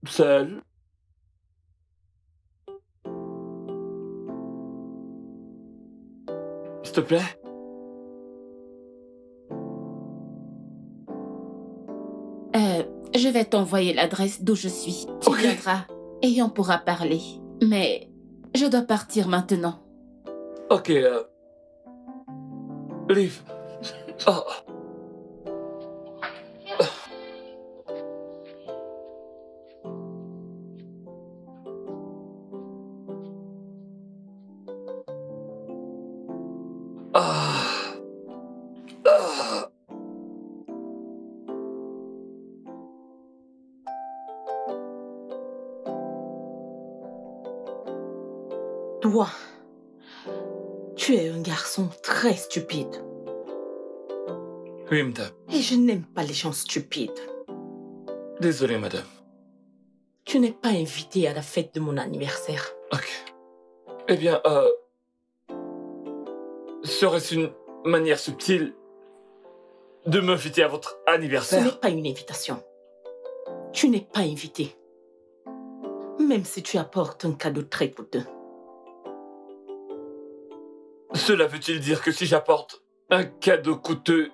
H: Seul? S'il te plaît?
A: Je vais t'envoyer l'adresse d'où je suis. Tu viendras et on pourra parler. Mais je dois partir maintenant.
H: Ok, Liv. Oh.
D: Toi, tu es un garçon très stupide.
H: Oui, madame.
D: Et je n'aime pas les gens stupides.
H: Désolé, madame.
D: Tu n'es pas invité à la fête de mon anniversaire.
H: Ok. Eh bien, serait-ce une manière subtile de m'inviter à votre
D: Ce
H: anniversaire?
D: n'est pas une invitation. Tu n'es pas invité. Même si tu apportes un cadeau très coûteux.
H: Cela veut-il dire que si j'apporte un cadeau coûteux,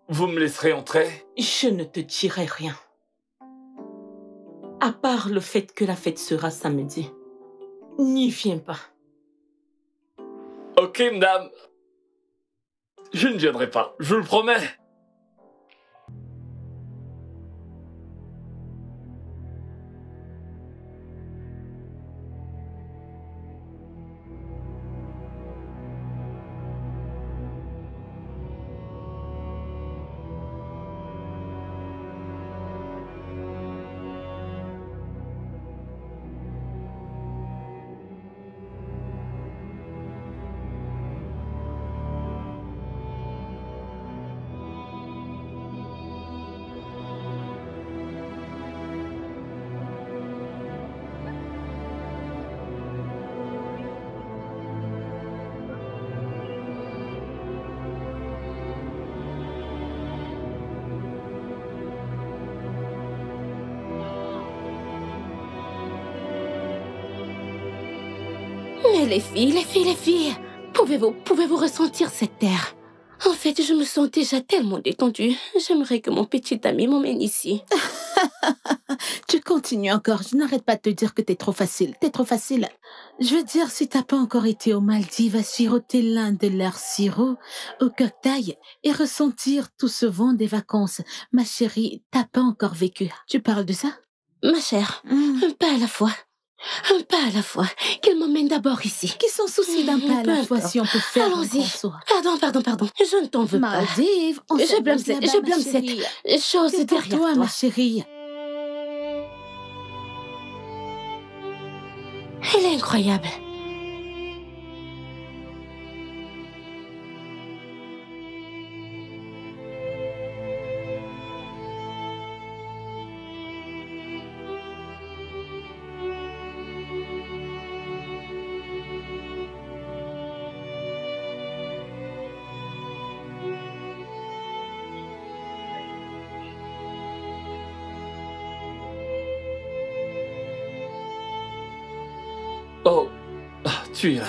H: vous me laisserez entrer?
D: Je ne te dirai rien. À part le fait que la fête sera samedi. N'y viens pas.
H: Ok, madame. Je ne viendrai pas, je vous le promets.
D: Mais les filles, pouvez-vous ressentir cette terre? En fait, je me sens déjà tellement détendue. J'aimerais que mon petit ami m'emmène ici.
G: Tu continues encore. Je n'arrête pas de te dire que t'es trop facile. T'es trop facile. Je veux dire, si t'as pas encore été aux Maldives à siroter l'un de leurs sirops au cocktail et ressentir tout ce vent des vacances, ma chérie, t'as pas encore vécu. Tu parles de ça?
D: Ma chère, un pas à la fois. Un pas à la fois. Qu'il m'emmène d'abord ici.
G: Qui s'en soucie d'un pas à la fois si on peut faire un
D: Allons-y.
G: grand saut?
D: Pardon. Je ne t'en veux pas.
G: Maldives, on
D: Je blâme
G: s'amuse là-bas, ma
D: cette
G: chérie.
D: chose
G: C'est pour
D: derrière
G: toi,
D: toi.
G: ma chérie.
D: Elle est incroyable.
H: Oh, tu es là.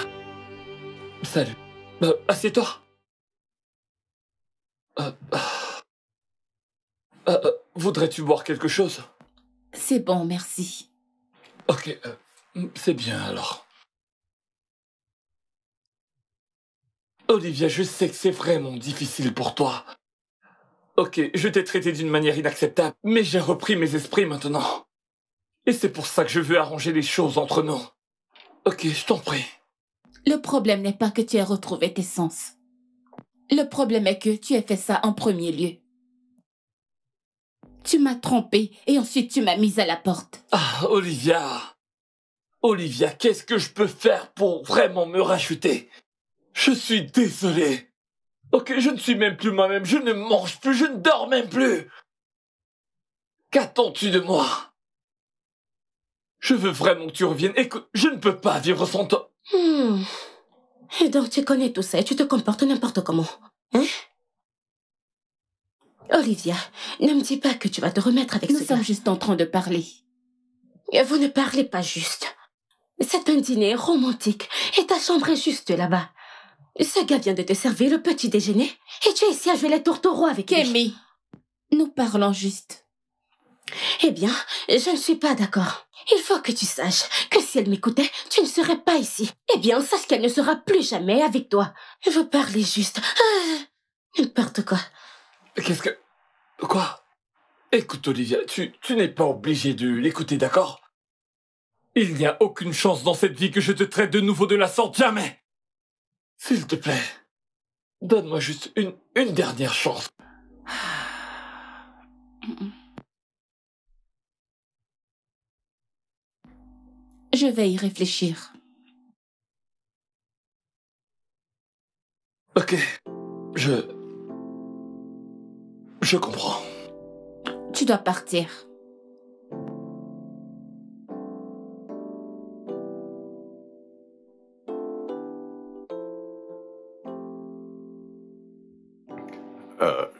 H: Salut. Assieds-toi. Voudrais-tu boire quelque chose?
A: C'est bon, merci.
H: Ok, c'est bien alors. Olivia, je sais que c'est vraiment difficile pour toi. Ok, je t'ai traité d'une manière inacceptable, mais j'ai repris mes esprits maintenant. Et c'est pour ça que je veux arranger les choses entre nous. Ok, je t'en prie.
A: Le problème n'est pas que tu aies retrouvé tes sens. Le problème est que tu aies fait ça en premier lieu. Tu m'as trompée et ensuite tu m'as mise à la porte.
H: Ah, Olivia. Olivia, qu'est-ce que je peux faire pour vraiment me racheter? Je suis désolé. Ok, je ne suis même plus moi-même, je ne mange plus, je ne dors même plus. Qu'attends-tu de moi? Je veux vraiment que tu reviennes. Écoute, je ne peux pas vivre sans toi.
D: Et donc tu connais tout ça et tu te comportes n'importe comment. Hein? Olivia, ne me dis pas que tu vas te remettre avec
A: Nous
D: ce
A: sommes
D: gars.
A: juste en train de parler.
D: Vous ne parlez pas juste. C'est un dîner romantique et ta chambre est juste là-bas. Ce gars vient de te servir le petit déjeuner et tu es ici à jouer les tourtereaux avec lui.
A: Kémy, nous parlons juste.
D: Eh bien, je ne suis pas d'accord. Il faut que tu saches que si elle m'écoutait, tu ne serais pas ici. Eh bien, sache qu'elle ne sera plus jamais avec toi. Vous parlez juste. N'importe quoi.
H: Qu'est-ce que... Quoi? Écoute, Olivia, tu n'es pas obligée de l'écouter, d'accord? Il n'y a aucune chance dans cette vie que je te traite de nouveau de la sorte, jamais! S'il te plaît, donne-moi juste une dernière chance.
A: Je vais y réfléchir.
H: Ok, je comprends.
A: Tu dois partir.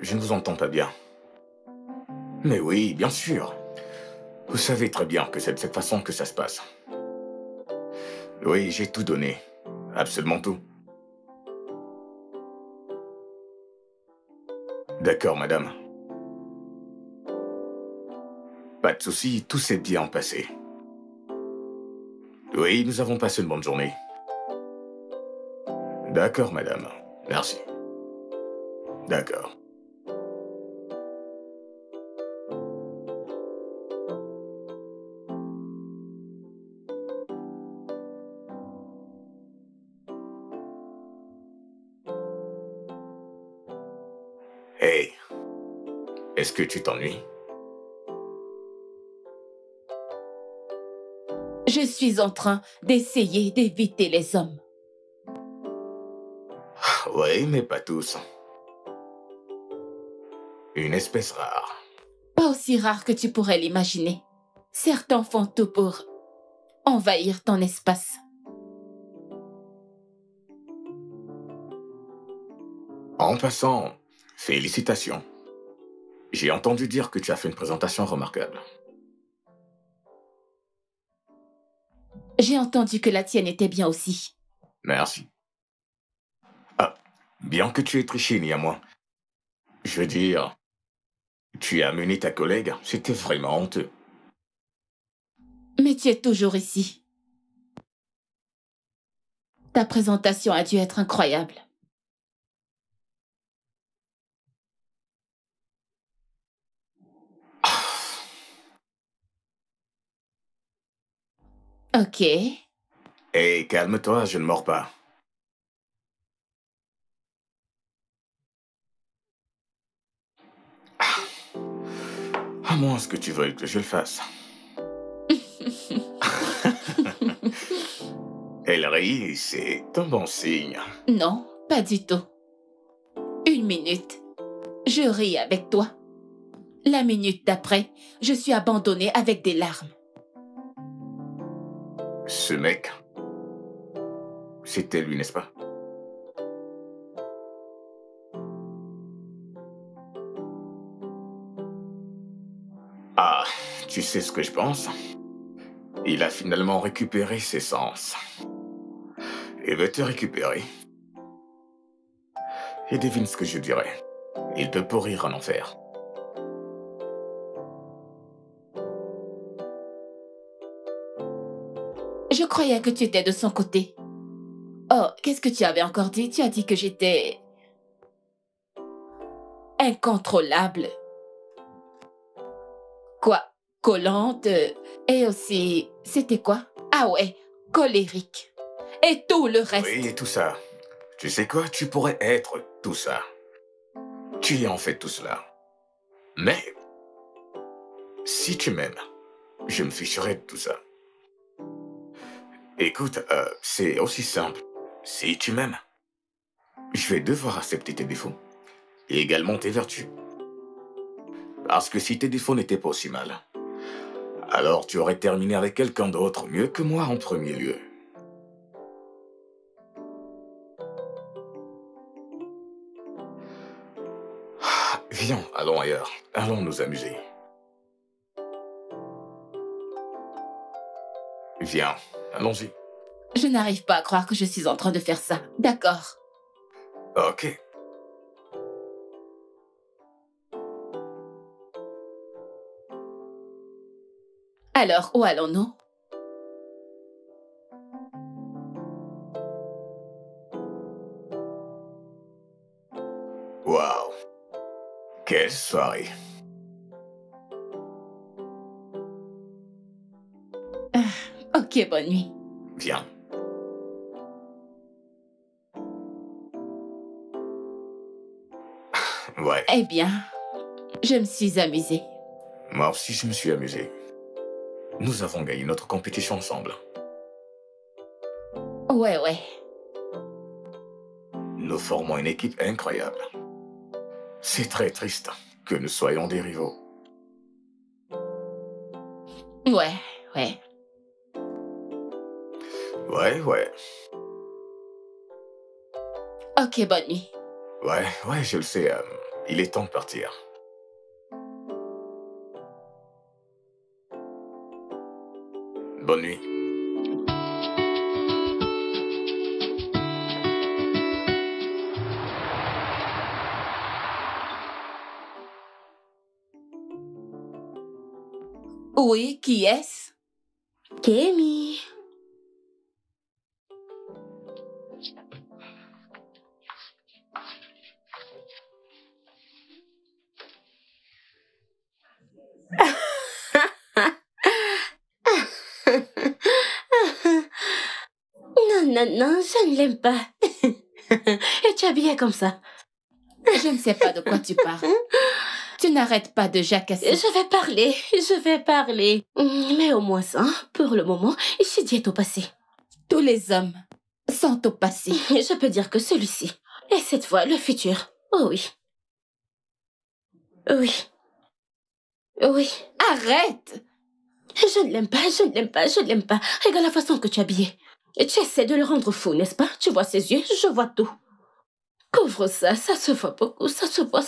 B: Je ne vous entends pas bien. Mais oui, bien sûr. Vous savez très bien que c'est de cette façon que ça se passe. Oui, j'ai tout donné. Absolument tout. D'accord, madame. Pas de souci, tout s'est bien passé. Oui, nous avons passé une bonne journée. D'accord, madame. Merci. D'accord. Hey, est-ce que tu t'ennuies?
A: Je suis en train d'essayer d'éviter les hommes.
B: Oui, mais pas tous. Une espèce rare.
A: Pas aussi rare que tu pourrais l'imaginer. Certains font tout pour envahir ton espace.
B: En passant, félicitations. J'ai entendu dire que tu as fait une présentation remarquable.
A: J'ai entendu que la tienne était bien aussi.
B: Merci. Ah, bien que tu aies triché, néanmoins. Je veux dire, tu as mené ta collègue, c'était vraiment honteux.
A: Mais tu es toujours ici. Ta présentation a dû être incroyable. Ok.
B: Hé, calme-toi, je ne mords pas. À moins que tu veuilles que je le fasse. Elle rit, c'est un bon signe.
A: Non, pas du tout. Une minute. Je ris avec toi. La minute d'après, je suis abandonnée avec des larmes.
B: Ce mec, c'était lui, n'est-ce pas? Ah, tu sais ce que je pense? Il a finalement récupéré ses sens. Il veut te récupérer. Et devine ce que je dirais. Il peut pourrir en enfer.
A: Je croyais que tu étais de son côté. Oh, qu'est-ce que tu avais encore dit? Tu as dit que j'étais... incontrôlable. Quoi? Collante? Et aussi... C'était quoi? Ah ouais, colérique. Et tout le reste.
B: Oui, et tout ça. Tu sais quoi? Tu pourrais être tout ça. Tu es en fait tout cela. Mais, si tu m'aimes, je me ficherai de tout ça. Écoute, c'est aussi simple. Si tu m'aimes, je vais devoir accepter tes défauts. Et également tes vertus. Parce que si tes défauts n'étaient pas aussi mal, alors tu aurais terminé avec quelqu'un d'autre, mieux que moi en premier lieu. Viens, allons ailleurs. Allons nous amuser. Viens, allons-y.
A: Je n'arrive pas à croire que je suis en train de faire ça. D'accord.
B: Ok.
A: Alors, où allons-nous?
B: Waouh. Quelle soirée.
A: Ok, bonne nuit.
B: Viens. Ouais,
A: Eh bien, je me suis amusée.
B: moi aussi je me suis amusé. Nous avons gagné notre compétition ensemble.
A: Ouais, ouais.
B: Nous formons une équipe incroyable. C'est très triste que nous soyons des rivaux.
A: Ouais, ouais.
B: Ouais.
A: Ok, bonne nuit.
B: Ouais, je le sais. Il est temps de partir. Bonne nuit.
A: Oui, qui est-ce?
D: Kémy. Non, je ne l'aime pas. Et tu es habillée comme ça.
A: Je ne sais pas de quoi tu parles. Tu n'arrêtes pas de jacasser.
D: Je vais parler. Mais au moins ça, pour le moment, Ishidi est au passé.
A: Tous les hommes sont au passé.
D: Je peux dire que celui-ci, et cette fois, le futur. Oh oui. Oui.
A: Arrête!
D: Je ne l'aime pas. Regarde la façon que tu es habillée. Et tu essaies de le rendre fou, n'est-ce pas? Tu vois ses yeux, je vois tout. Couvre ça, ça se voit beaucoup, ça se voit.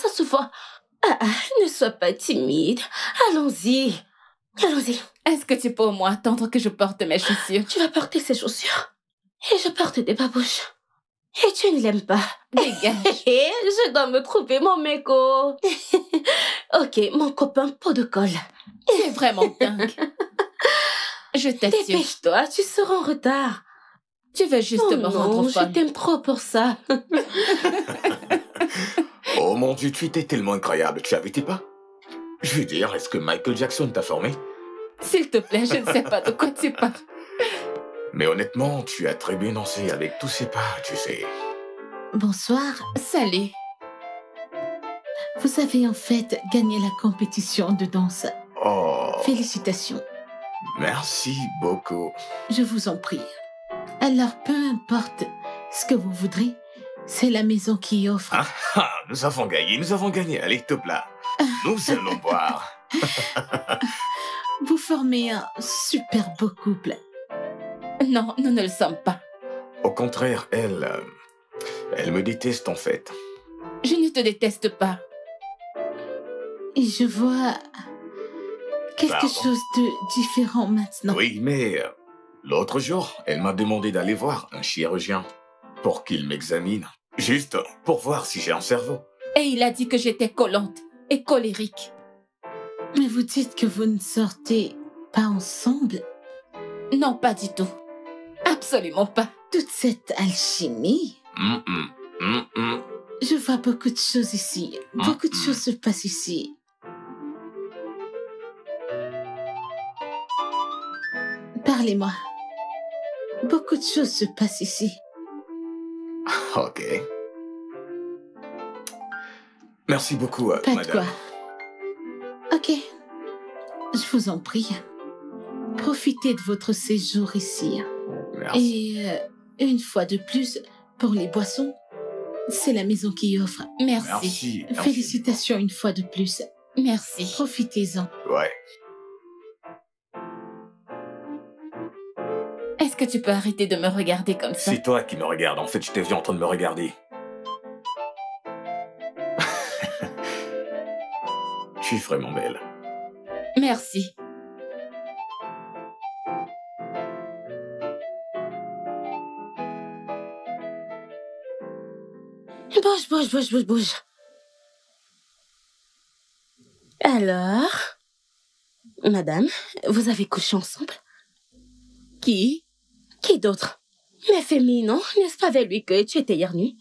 D: Ne sois pas timide. Allons-y.
A: Est-ce que tu peux au moins attendre que je porte mes chaussures?
D: Tu vas porter ces chaussures. Et je porte des babouches. Et tu ne l'aimes pas.
A: Dégage.
D: Je dois me trouver mon méco. Ok, mon copain pot de colle.
A: Tu es vraiment dingue. Je t'assure.
D: Dépêche-toi, tu seras en retard.
A: Tu veux juste me rendre
D: non,
A: folle.
D: Je t'aime trop pour ça.
B: Oh mon Dieu, tu étais tellement incroyable, tu avais tes pas? Je veux dire, est-ce que Michael Jackson t'a formé?
A: S'il te plaît, je ne sais pas de quoi tu parles.
B: Mais honnêtement, tu as très bien dansé avec tous ces pas, tu sais.
G: Bonsoir.
A: Salut.
G: Vous avez en fait gagné la compétition de danse.
B: Oh,
G: Félicitations.
B: merci beaucoup.
G: Je vous en prie. Alors, peu importe ce que vous voudrez, c'est la maison qui offre.
B: Nous avons gagné. Allez, top là. Nous allons boire.
G: Vous formez un super beau couple.
A: Non, nous ne le sommes pas.
B: Au contraire, elle me déteste en fait.
A: Je ne te déteste pas.
G: Et je vois quelque
B: Pardon.
G: chose de différent maintenant.
B: Oui, mais l'autre jour, elle m'a demandé d'aller voir un chirurgien pour qu'il m'examine. Juste pour voir si j'ai un cerveau.
A: Et il a dit que j'étais collante et colérique.
G: Mais vous dites que vous ne sortez pas ensemble?
A: Non, pas du tout. Absolument pas.
G: Toute cette alchimie? Je vois beaucoup de choses ici. Beaucoup de choses se passent ici. Parlez-moi. Beaucoup de choses se passent ici.
B: Ok. Merci beaucoup,
G: Pas de
B: madame.
G: quoi. Ok. Je vous en prie. Profitez de votre séjour ici.
B: Merci.
G: Et une fois de plus, pour les boissons, c'est la maison qui offre.
A: Merci.
B: Merci.
G: Félicitations une fois de plus.
A: Merci.
G: Profitez-en.
B: Ouais.
A: Est-ce que tu peux arrêter de me regarder comme ça?
B: C'est toi qui me regardes. En fait, je t'ai vu en train de me regarder. Tu es vraiment belle.
A: Merci.
D: Bouge. Alors, madame, vous avez couché ensemble?
A: Qui?
D: Qui d'autre? Mais Femi, non? N'est-ce pas avec lui que tu étais hier nuit?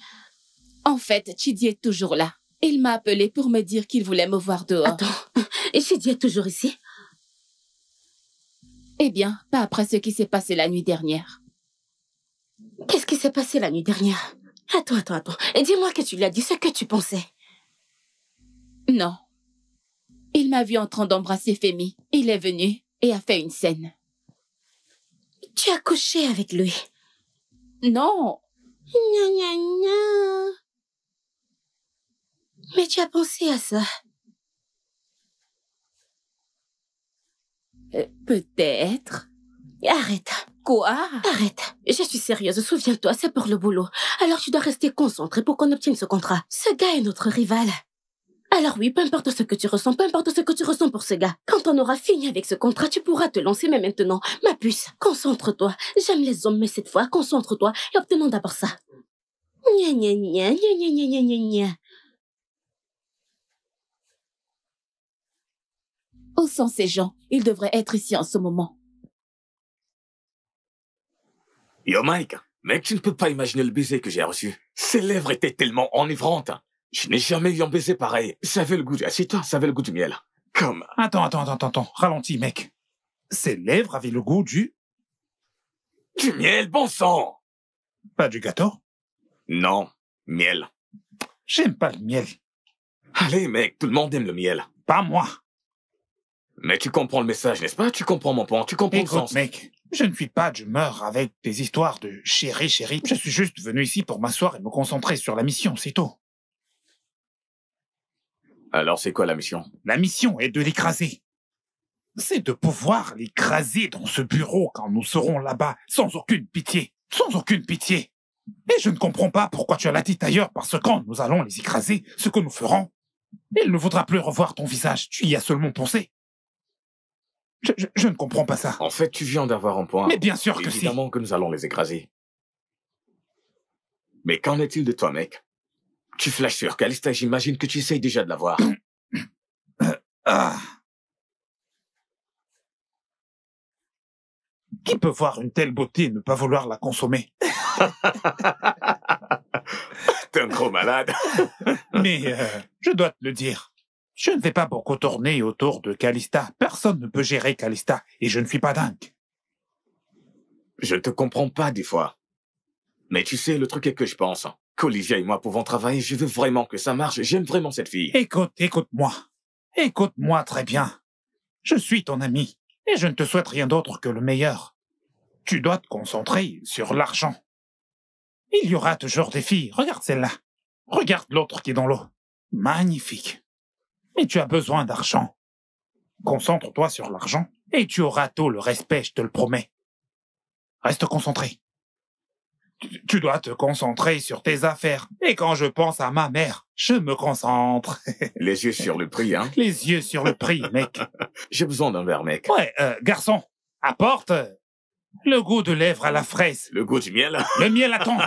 A: En fait, Chidi est toujours là. Il m'a appelé pour me dire qu'il voulait me voir dehors.
D: Attends, et Chidi est toujours ici?
A: Eh bien, pas après ce qui s'est passé la nuit dernière.
D: Qu'est-ce qui s'est passé la nuit dernière? Attends. Et dis-moi que tu lui as dit ce que tu pensais.
A: Non. Il m'a vu en train d'embrasser Femi. Il est venu et a fait une scène.
D: Tu as couché avec lui?
A: Non.
D: Gna. Mais tu as pensé à ça?
A: Peut-être.
D: Arrête.
A: Quoi?
D: Arrête. Je suis sérieuse, souviens-toi, c'est pour le boulot. Alors tu dois rester concentré pour qu'on obtienne ce contrat. Ce gars est notre rival. Alors oui, peu importe ce que tu ressens pour ce gars. Quand on aura fini avec ce contrat, tu pourras te lancer, mais maintenant, ma puce, concentre-toi. J'aime les hommes, mais cette fois, concentre-toi et obtenons d'abord ça. Gna.
A: Où sont ces gens? Ils devraient être ici en ce moment.
B: Yo, Mike. Mec, tu ne peux pas imaginer le baiser que j'ai reçu. Ses lèvres étaient tellement enivrantes. Je n'ai jamais eu un baiser pareil. Ça avait le goût assieds-toi, ça avait le goût du miel. Comme...
E: Attends. Ralentis, mec. Ses lèvres avaient le goût du
B: miel, bon sang!
E: Pas du gâteau?
B: Non, miel.
E: J'aime pas le miel.
B: Allez, mec, tout le monde aime le miel.
E: Pas moi.
B: Mais tu comprends le message, n'est-ce pas? Tu comprends mon point, tu comprends le sens.
E: Écoute, mec, je ne suis pas d'humeur avec des histoires de chéri. Je suis juste venu ici pour m'asseoir et me concentrer sur la mission, c'est tout.
B: Alors, c'est quoi la mission?
E: La mission est de l'écraser. C'est de pouvoir l'écraser dans ce bureau quand nous serons là-bas, sans aucune pitié. Et je ne comprends pas pourquoi tu as la tête ailleurs, parce que quand nous allons les écraser, ce que nous ferons, il ne faudra plus revoir ton visage. Tu y as seulement pensé. Je ne comprends pas ça.
B: En fait, tu viens d'avoir un point.
E: Mais bien sûr que si.
B: Évidemment que nous allons les écraser. Mais qu'en est-il de toi, mec? Tu flashes sur Calista, j'imagine que tu essayes déjà de la voir.
E: Qui peut voir une telle beauté et ne pas vouloir la consommer?
B: T'es un gros malade.
E: Mais je dois te le dire, je ne vais pas beaucoup tourner autour de Calista. Personne ne peut gérer Calista et je ne suis pas dingue.
B: Je te comprends pas des fois. Mais tu sais, le truc est que je pense qu'Olivia et moi pouvons travailler. Je veux vraiment que ça marche. J'aime vraiment cette fille.
E: Écoute-moi. Écoute-moi très bien. Je suis ton ami et je ne te souhaite rien d'autre que le meilleur. Tu dois te concentrer sur l'argent. Il y aura toujours des filles. Regarde celle-là. Regarde l'autre qui est dans l'eau. Magnifique. Mais tu as besoin d'argent. Concentre-toi sur l'argent et tu auras tout le respect, je te le promets. Reste concentré. Tu dois te concentrer sur tes affaires. Et quand je pense à ma mère, je me concentre.
B: Les yeux sur le prix, hein?
E: Les yeux sur le prix, mec.
B: J'ai besoin d'un verre, mec.
E: Ouais, garçon, apporte le goût de lèvres à la fraise.
B: Le goût du miel?
E: Le miel attend.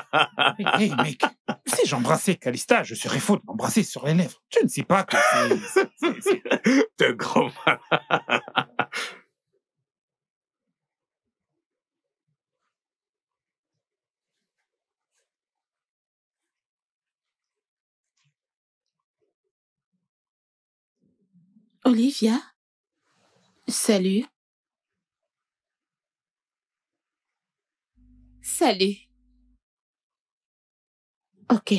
E: Hé, mec, si j'embrassais Calista, je serais faux de m'embrasser sur les lèvres. Tu ne sais pas que c'est...
B: T'es gros malade.
G: Olivia? Salut.
A: Salut.
G: Ok.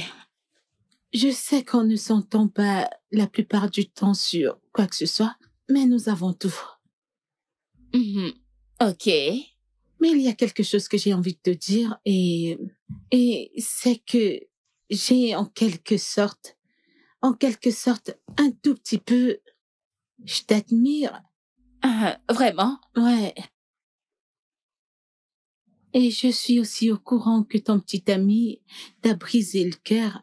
G: Je sais qu'on ne s'entend pas la plupart du temps sur quoi que ce soit, mais nous avons tout.
A: Mhm. Ok.
G: Mais il y a quelque chose que j'ai envie de te dire et c'est que j'ai en quelque sorte, un tout petit peu, je t'admire.
A: Vraiment?
G: Ouais. Et je suis aussi au courant que ton petit ami t'a brisé le cœur.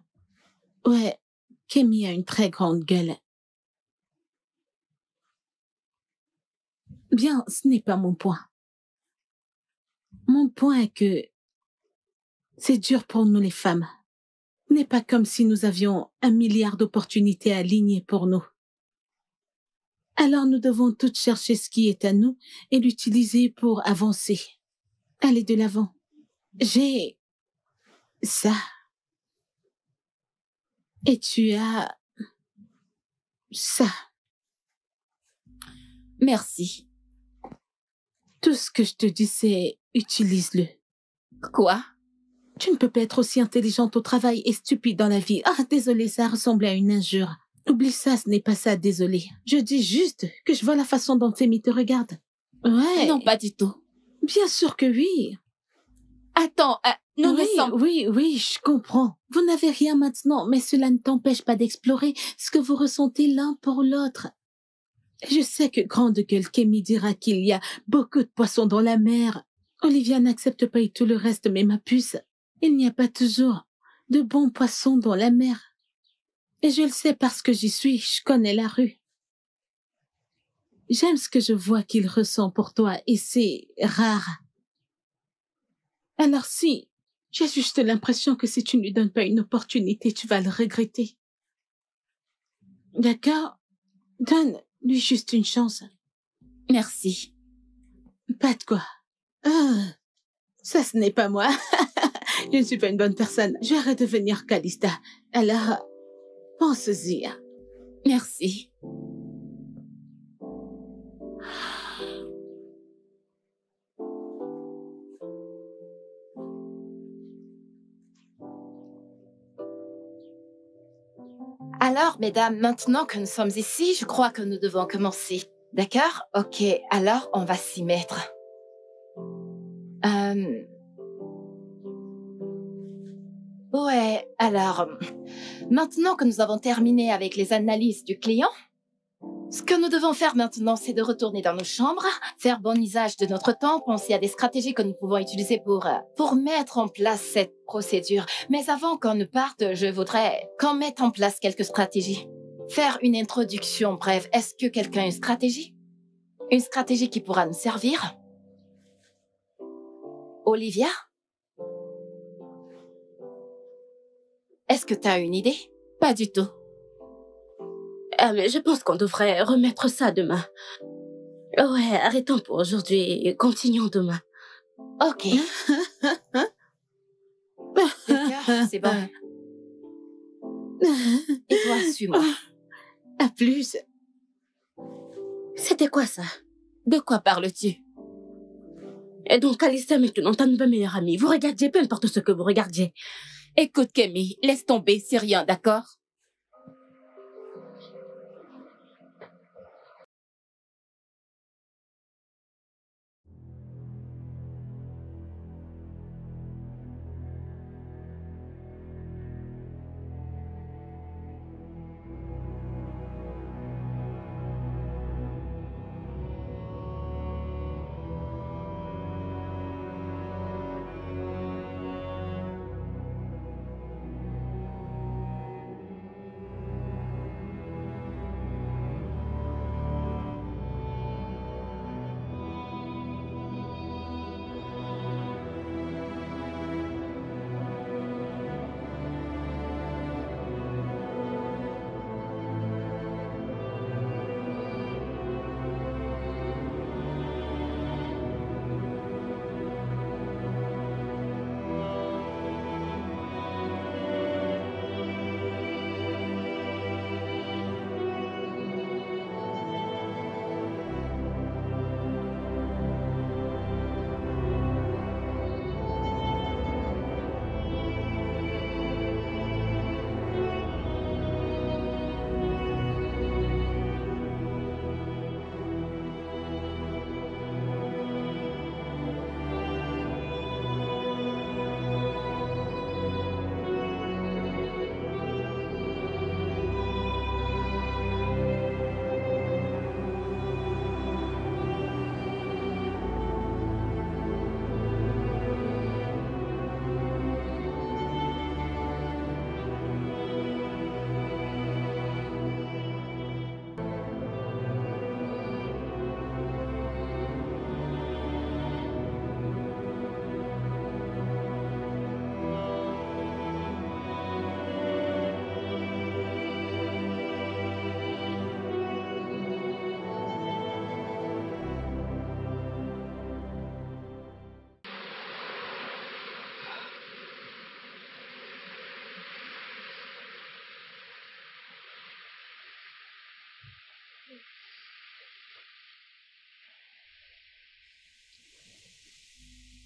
G: Ouais, Kémy a une très grande gueule. Bien, ce n'est pas mon point. Mon point est que c'est dur pour nous les femmes. Ce n'est pas comme si nous avions 1 milliard d'opportunités alignées pour nous. Alors nous devons toutes chercher ce qui est à nous et l'utiliser pour avancer. Aller de l'avant. J'ai ça. Et tu as ça.
A: Merci.
G: Tout ce que je te dis, c'est utilise-le.
A: Quoi?
G: Tu ne peux pas être aussi intelligente au travail et stupide dans la vie. Ah, désolé, ça ressemblait à une injure. Oublie ça, ce n'est pas ça, désolé. Je dis juste que je vois la façon dont Amy te regarde. Ouais.
A: Non, pas du tout.
G: Bien sûr que oui.
A: Attends, nous
G: oui,
A: sommes...
G: Oui, je comprends. Vous n'avez rien maintenant, mais cela ne t'empêche pas d'explorer ce que vous ressentez l'un pour l'autre. Je sais que grande gueule Kémy dira qu'il y a beaucoup de poissons dans la mer. Olivia n'accepte pas et tout le reste, mais ma puce, il n'y a pas toujours de bons poissons dans la mer. Et je le sais parce que j'y suis, je connais la rue. J'aime ce que je vois qu'il ressent pour toi et c'est rare. Alors si, j'ai juste l'impression que si tu ne lui donnes pas une opportunité, tu vas le regretter. D'accord? Donne-lui juste une chance.
A: Merci.
G: Pas de quoi. Ah, ça ce n'est pas moi. Je ne suis pas une bonne personne. Je vais redevenir Calista. Alors, pense-y.
A: Merci.
F: Alors, mesdames, maintenant que nous sommes ici, je crois que nous devons commencer. D'accord? Ok, alors on va s'y mettre. Ouais, alors, maintenant que nous avons terminé avec les analyses du client, ce que nous devons faire maintenant, c'est de retourner dans nos chambres, faire bon usage de notre temps, penser à des stratégies que nous pouvons utiliser pour mettre en place cette procédure. Mais avant qu'on ne parte, je voudrais qu'on mette en place quelques stratégies. Faire une introduction brève. Est-ce que quelqu'un a une stratégie? Une stratégie qui pourra nous servir? Olivia? Est-ce que tu as une idée?
A: Pas du tout.
D: Mais je pense qu'on devrait remettre ça demain. Ouais, arrêtons pour aujourd'hui et continuons demain.
F: Ok. D'accord, c'est bon. Et toi, suis-moi.
G: À plus.
D: C'était quoi ça?
A: De quoi parles-tu?
D: Et donc, Calista maintenant, ta nouvelle meilleure amie. Vous regardiez, peu importe ce que vous regardiez.
A: Écoute, Kémy, laisse tomber, c'est rien, d'accord?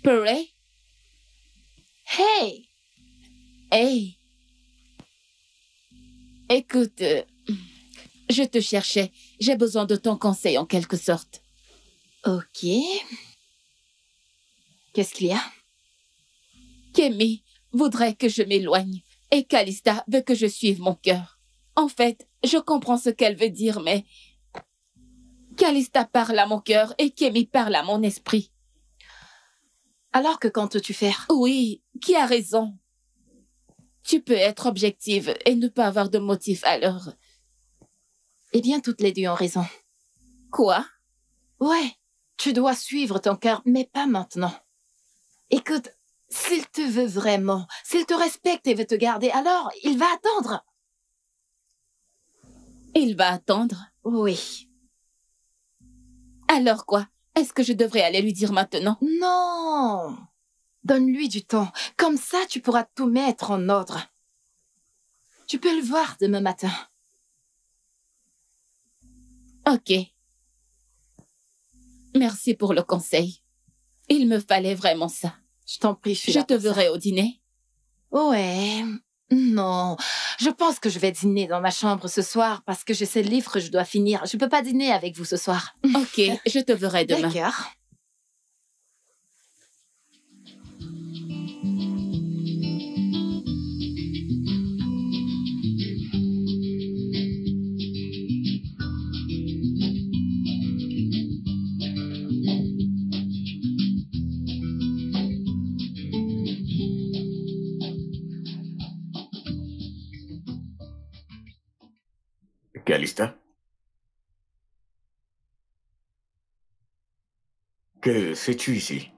A: Purée?
F: Hey!
A: Hey! Écoute, je te cherchais. J'ai besoin de ton conseil en quelque sorte.
F: Ok. Qu'est-ce qu'il y a?
A: Kémy voudrait que je m'éloigne et Calista veut que je suive mon cœur. En fait, je comprends ce qu'elle veut dire, mais Calista parle à mon cœur et Kémy parle à mon esprit.
F: Alors que comptes-tu faire?
A: Oui, qui a raison? Tu peux être objective et ne pas avoir de motif alors.
F: Eh bien, toutes les deux ont raison.
A: Quoi?
F: Ouais, tu dois suivre ton cœur, mais pas maintenant. Écoute, s'il te veut vraiment, s'il te respecte et veut te garder, alors il va attendre.
A: Il va attendre?
F: Oui.
A: Alors quoi? Est-ce que je devrais aller lui dire maintenant?
F: Non. Donne-lui du temps. Comme ça, tu pourras tout mettre en ordre. Tu peux le voir demain matin.
A: Ok. Merci pour le conseil. Il me fallait vraiment ça.
F: Je t'en prie,
A: Je te verrai au dîner.
F: Ouais. Non. Je pense que je vais dîner dans ma chambre ce soir parce que j'ai ce livre que je dois finir. Je peux pas dîner avec vous ce soir.
A: Ok, je te verrai demain.
F: D'accord.
B: Calista? Que fais-tu ici?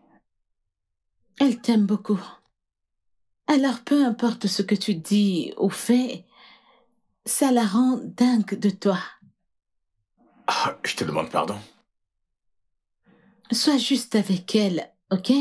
G: Elle t'aime beaucoup. Alors peu importe ce que tu dis ou fais, ça la rend dingue de toi.
B: Ah, je te demande pardon.
G: Sois juste avec elle, ok?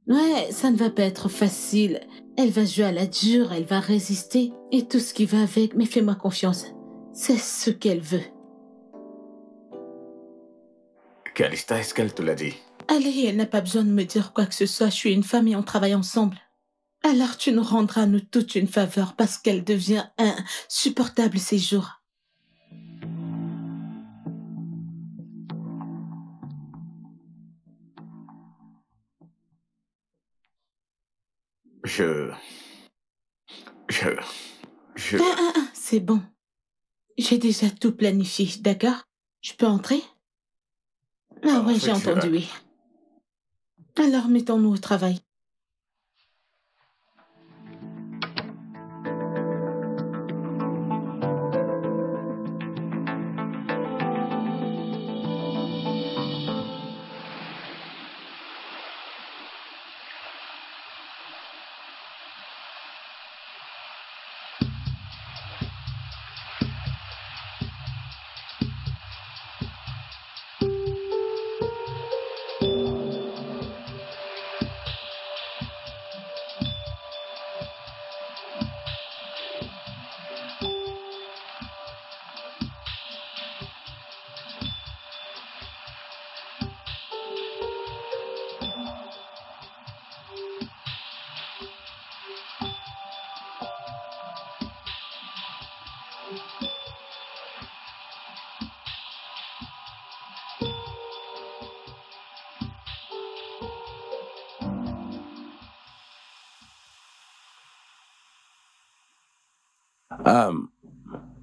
G: Ouais, ça ne va pas être facile. Elle va jouer à la dure, elle va résister et tout ce qui va avec, mais fais-moi confiance. C'est ce qu'elle veut.
B: Calista, est-ce qu'elle te l'a dit?
G: Allez, elle n'a pas besoin de me dire quoi que ce soit, je suis une femme et on travaille ensemble. Alors tu nous rendras nous toutes une faveur parce qu'elle devient insupportable ces jours. C'est bon. J'ai déjà tout planifié, d'accord? Je peux entrer? Ah ouais, j'ai entendu, oui. Alors mettons-nous au travail.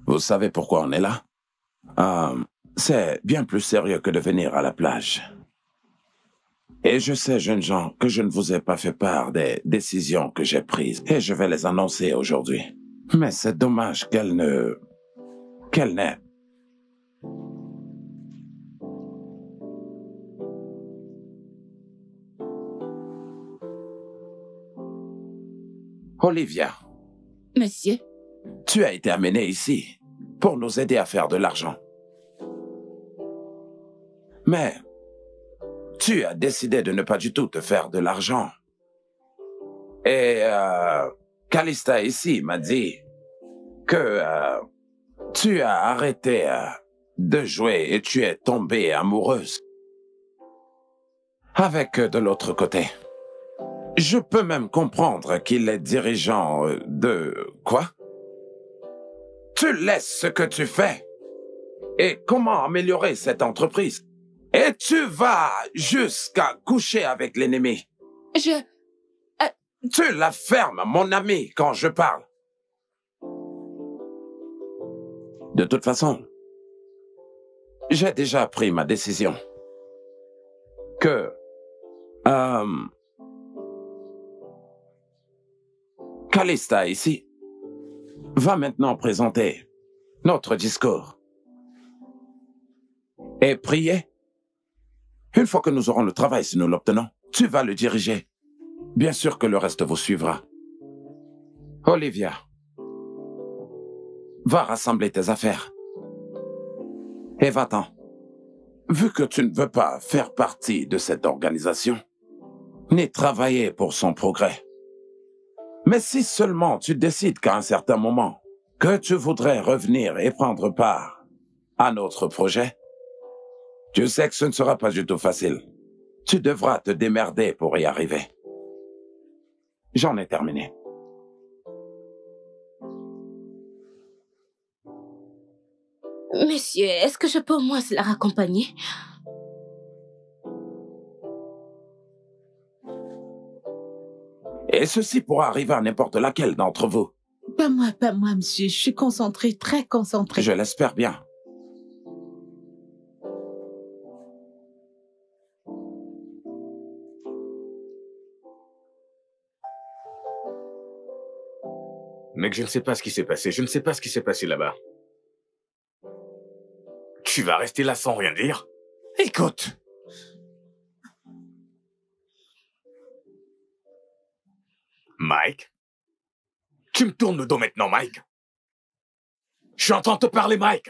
I: Vous savez pourquoi on est là? C'est bien plus sérieux que de venir à la plage. Et je sais, jeunes gens, que je ne vous ai pas fait part des décisions que j'ai prises. Et je vais les annoncer aujourd'hui. Mais c'est dommage qu'elle n'ait. Olivia.
A: Monsieur?
I: Tu as été amenée ici pour nous aider à faire de l'argent. Mais tu as décidé de ne pas du tout te faire de l'argent Et Calista ici m'a dit que tu as arrêté de jouer et tu es tombée amoureuse avec de l'autre côté. Je peux même comprendre qu'il est dirigeant de... Quoi? Tu laisses ce que tu fais. Et comment améliorer cette entreprise? Et tu vas jusqu'à coucher avec l'ennemi. Tu la fermes, mon ami, quand je parle. De toute façon, j'ai déjà pris ma décision. Que... Calista, ici, va maintenant présenter notre discours. Et prier. Une fois que nous aurons le travail, si nous l'obtenons, tu vas le diriger. Bien sûr que le reste vous suivra. Olivia, va rassembler tes affaires. Et va-t'en. Vu que tu ne veux pas faire partie de cette organisation, ni travailler pour son progrès, mais si seulement tu décides qu'à un certain moment, que tu voudrais revenir et prendre part à notre projet, tu sais que ce ne sera pas du tout facile. Tu devras te démerder pour y arriver. J'en ai terminé.
D: Messieurs, est-ce que je peux au moins la raccompagner?
I: Et ceci pourra arriver à n'importe laquelle d'entre vous.
G: Pas moi, monsieur. Je suis concentrée, très concentrée.
I: Je l'espère bien.
B: Mec, je ne sais pas ce qui s'est passé. Je ne sais pas ce qui s'est passé là-bas. Tu vas rester là sans rien dire?
E: Écoute.
B: Mike? Tu me tournes le dos maintenant, Mike? Je suis en train de te parler, Mike.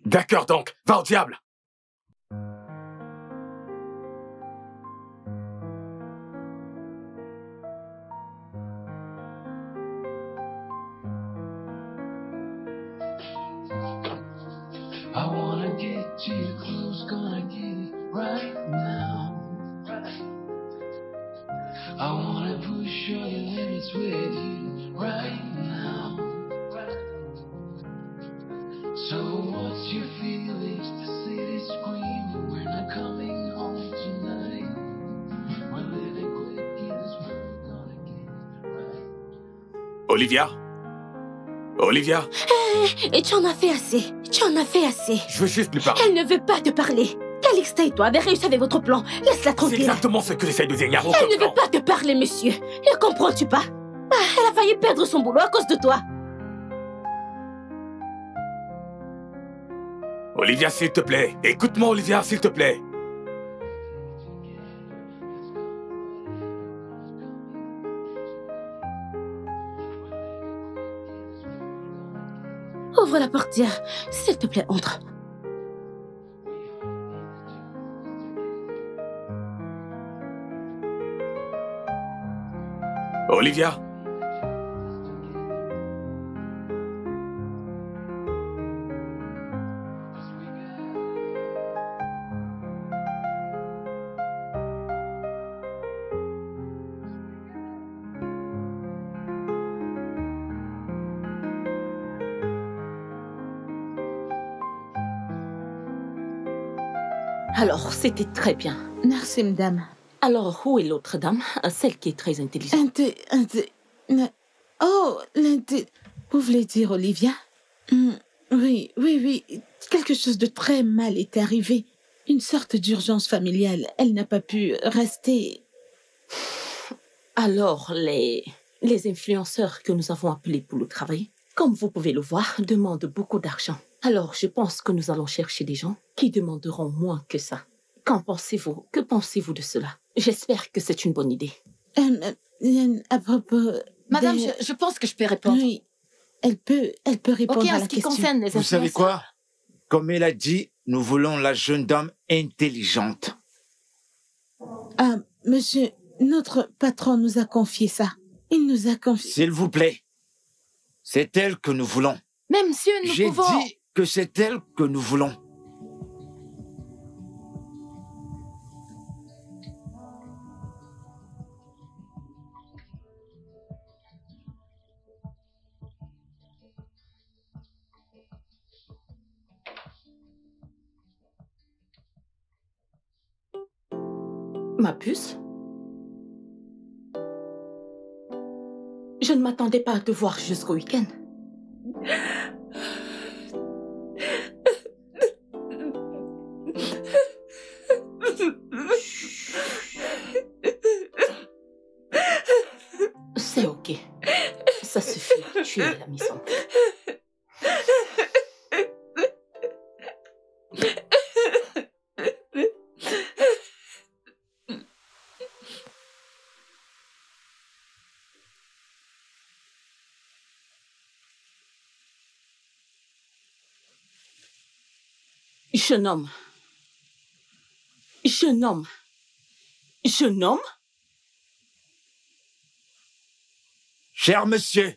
B: D'accord donc, va au diable.
J: I wanna get you close, gonna get it right now. I wanna push all your limits with you right now. So what's your feelings? The city's screaming, we're not coming home tonight. We're living quick in this world, gonna get it right.
B: Olivia? Olivia?
D: Et tu en as fait assez. Tu en as fait assez.
B: Je veux juste lui parler.
D: Elle ne veut pas te parler. Calista et toi avez réussi avec votre plan. Laisse-la
B: C'est
D: tranquille.
B: exactement ce que j'essaye de dire.
D: Elle ne veut pas te parler, monsieur. Ne comprends-tu pas? Elle a failli perdre son boulot à cause de toi.
B: Olivia, s'il te plaît. Écoute-moi, Olivia, s'il te plaît.
D: Ouvre la portière. S'il te plaît, entre.
B: Olivia?
D: Alors, c'était très bien.
G: Merci, madame.
D: Alors, où est l'autre dame? Celle qui est très intelligente.
G: Vous voulez dire Olivia? Oui. Quelque chose de très mal est arrivé. Une sorte d'urgence familiale. Elle n'a pas pu rester...
D: Alors, les influenceurs que nous avons appelés pour le travail, comme vous pouvez le voir, demandent beaucoup d'argent. Alors, je pense que nous allons chercher des gens qui demanderont moins que ça. Qu'en pensez-vous? Que pensez-vous de cela? J'espère que c'est une bonne idée.
G: À propos...
F: Madame, je pense que je peux répondre.
G: Oui, elle peut répondre
F: à
G: à
F: la
G: la
F: question.
G: question.
F: Concerne les
C: Vous savez
F: influenceurs.
C: quoi? Comme il a dit, nous voulons la jeune dame intelligente.
G: Monsieur, notre patron nous a confié ça. Il nous a confié...
C: S'il vous plaît, c'est elle que nous voulons.
F: Mais monsieur, nous
C: J'ai
F: pouvons...
C: dit que c'est elle que nous voulons.
D: Ma puce? Je ne m'attendais pas à te voir jusqu'au week-end. C'est ok. Ça suffit. Tu es à la maison. Je nomme. Je nomme. Je nomme.
C: Cher monsieur,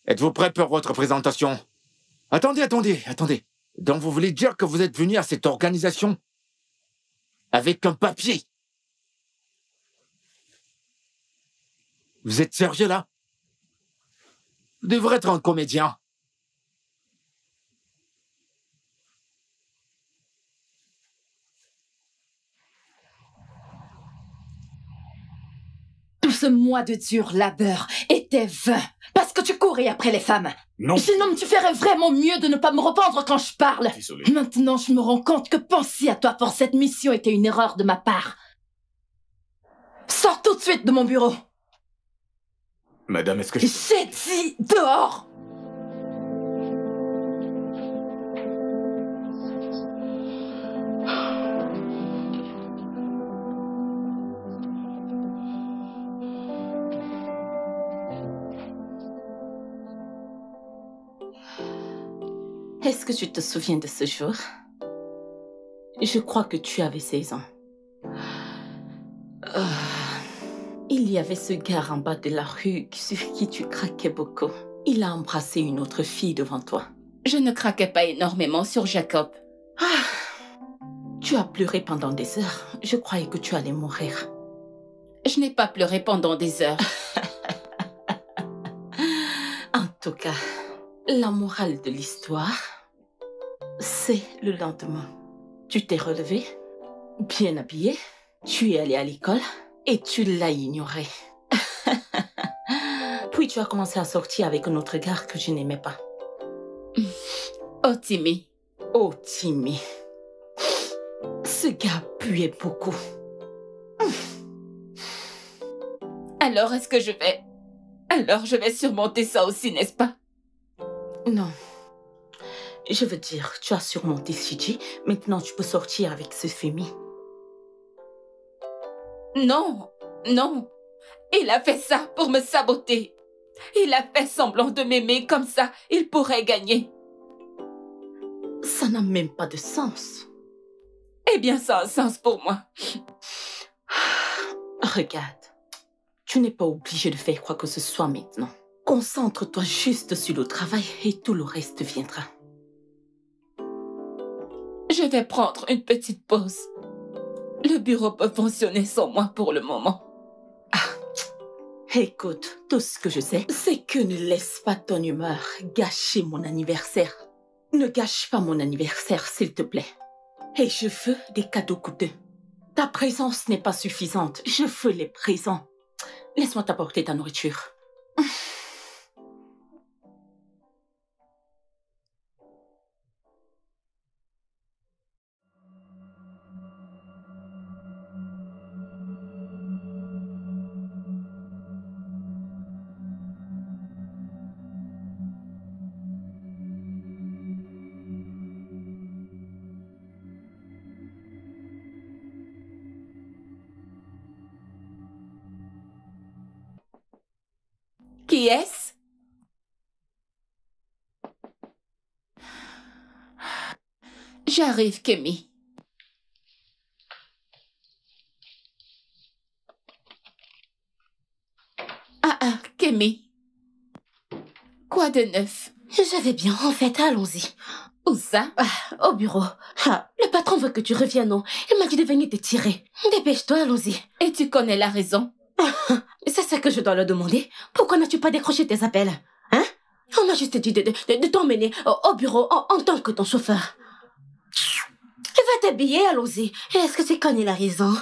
C: êtes-vous prêt pour votre présentation? Attendez. Donc vous voulez dire que vous êtes venu à cette organisation avec un papier? Vous êtes sérieux là? Vous devrez être un comédien.
F: Tout ce mois de dur labeur était vain parce que tu courais après les femmes.
B: Non.
F: Sinon, tu ferais vraiment mieux de ne pas me reprendre quand je parle.
B: Désolé.
F: Maintenant, je me rends compte que penser à toi pour cette mission était une erreur de ma part. Sors tout de suite de mon bureau.
B: Madame, est-ce que je...
F: J'ai dit dehors.
D: Est-ce que tu te souviens de ce jour? Je crois que tu avais 16 ans. Il y avait ce gars en bas de la rue sur qui tu craquais beaucoup. Il a embrassé une autre fille devant toi.
A: Je ne craquais pas énormément sur Jacob.
D: Tu as pleuré pendant des heures. Je croyais que tu allais mourir.
A: Je n'ai pas pleuré pendant des heures.
D: En tout cas, la morale de l'histoire, c'est le lendemain. Tu t'es relevé, bien habillé, tu es allé à l'école et tu l'as ignoré. Puis tu as commencé à sortir avec un autre gars que je n'aimais pas.
A: Oh, Timmy.
D: Oh, Timmy. Ce gars puait beaucoup.
A: Alors, est-ce que je vais... Alors, je vais surmonter ça aussi, n'est-ce pas?
D: Non. Je veux dire, tu as surmonté Fiji. Maintenant, tu peux sortir avec ce Femi.
A: Non, non. Il a fait ça pour me saboter. Il a fait semblant de m'aimer comme ça. Il pourrait gagner.
D: Ça n'a même pas de sens.
A: Eh bien, ça a un sens pour moi.
D: Regarde, tu n'es pas obligé de faire quoi que ce soit maintenant. Concentre-toi juste sur le travail et tout le reste viendra.
A: Je vais prendre une petite pause. Le bureau peut fonctionner sans moi pour le moment.
D: Écoute, tout ce que je sais, c'est que ne laisse pas ton humeur gâcher mon anniversaire. Ne gâche pas mon anniversaire, s'il te plaît. Et je veux des cadeaux coûteux. Ta présence n'est pas suffisante. Je veux les présents. Laisse-moi t'apporter ta nourriture.
A: Qui est-ce? J'arrive, Kemi. Kémy, quoi de neuf?
D: Je vais bien, en fait, allons-y.
A: Où ça?
D: Au bureau. Le patron veut que tu reviennes, non? Il m'a dit de venir te tirer. Dépêche-toi, allons-y.
A: Et tu connais la raison?
D: C'est ça que je dois le demander. Pourquoi n'as-tu pas décroché tes appels? Hein? On m'a juste dit de t'emmener au bureau en tant que ton chauffeur. Va t'habiller, allons-y. Est-ce que tu connais la raison?